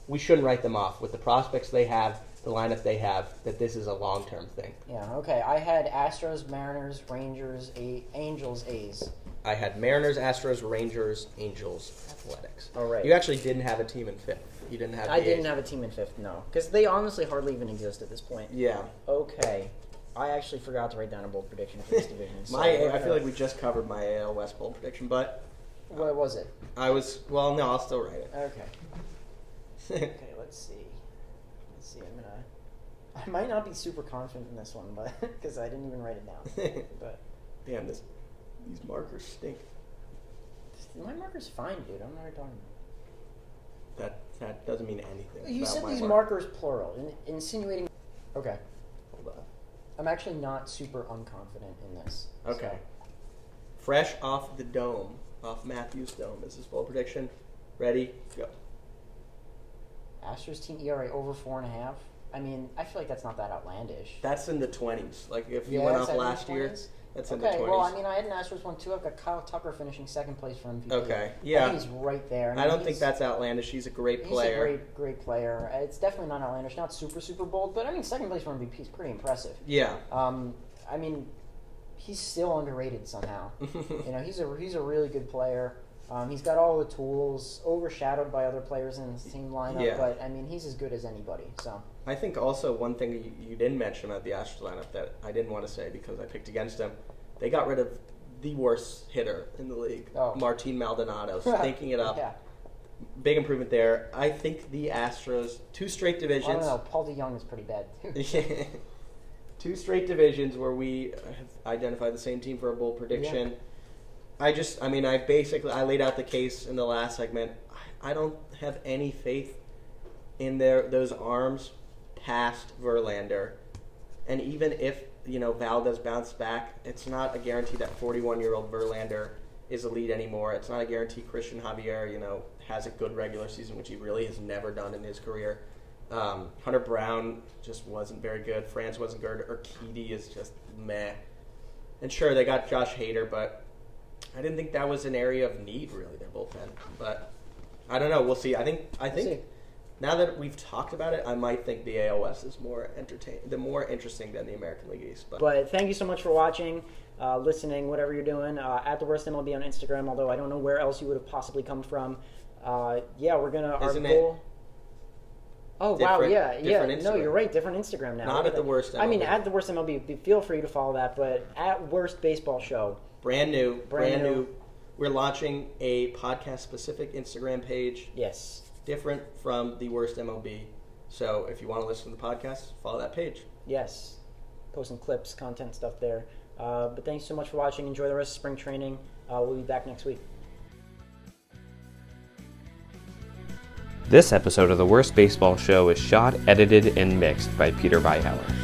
we shouldn't write them off with the prospects they have. the lineup they have, that this is a long-term thing. Yeah, okay. I had Astros, Mariners, Rangers, Angels, A's. I had Mariners, Astros, Rangers, Angels, Athletics. All right. You actually didn't have a team in fifth. You didn't have. I didn't have a team in fifth, no, because they honestly hardly even exist at this point. Yeah. Okay. I actually forgot to write down a bold prediction for this division. So I feel like we just covered my AL West bold prediction, but what was it? no, I'll still write it. Okay. Okay, let's see. I might not be super confident in this one, but because I didn't even write it down. But damn, these markers stink. my marker's fine, dude. I'm not talking about. That doesn't mean anything. You about said my these mark. markers plural, insinuating. Okay. Hold on. I'm actually not super unconfident in this. Okay. So. Fresh off the dome, off Matthew's dome, is his bold prediction. Ready? Go. Astros team ERA over 4.5. I mean, I feel like that's not that outlandish. That's in the 20s. Like if you went up last year, that's in the 20s. Okay, well, I mean, I had an Astros 1 too. I've got Kyle Tucker finishing second place for MVP. Okay, yeah. I think he's right there. I don't think that's outlandish. He's a great player. He's a great player. It's definitely not outlandish, not super, super bold, but I mean, second place for MVP is pretty impressive. Yeah. I mean, he's still underrated somehow. He's a really good player. He's got all the tools, overshadowed by other players in the same lineup, but I mean, he's as good as anybody. So I think also one thing you didn't mention about the Astros lineup that I didn't want to say because I picked against them, they got rid of the worst hitter in the league, Martin Maldonado, stinking it up. Yeah. Big improvement there. I think the Astros, 2 straight divisions. I don't know. Paul DeYoung is pretty bad too. 2 straight divisions where we have identified the same team for a bold prediction. Yeah. I laid out the case in the last segment. I don't have any faith in those arms past Verlander. And even if, Valdez bounced back, it's not a guarantee that 41-year-old Verlander is elite anymore. It's not a guarantee Christian Javier, has a good regular season, which he really has never done in his career. Hunter Brown just wasn't very good. France wasn't good. Urquidy is just meh. And sure, they got Josh Hader, but I didn't think that was an area of need, really, their bullpen. But I don't know. We'll see. I think now that we've talked about it, I might think the AL West is more interesting than the American League East. But thank you so much for watching, listening, whatever you're doing. At the Worst MLB on Instagram, although I don't know where else you would have possibly come from. We're gonna our goal. Oh wow! Yeah. No, you're right. Different Instagram now. Not at the Worst MLB. I mean, at the Worst MLB. Feel free to follow that, but at Worst Baseball Show. Brand new. We're launching a podcast-specific Instagram page. Yes. Different from the Worst MLB. So if you want to listen to the podcast, follow that page. Yes. Posting clips, content stuff there. But thanks so much for watching. Enjoy the rest of spring training. We'll be back next week. This episode of The Worst Baseball Show is shot, edited, and mixed by Peter Weihauer.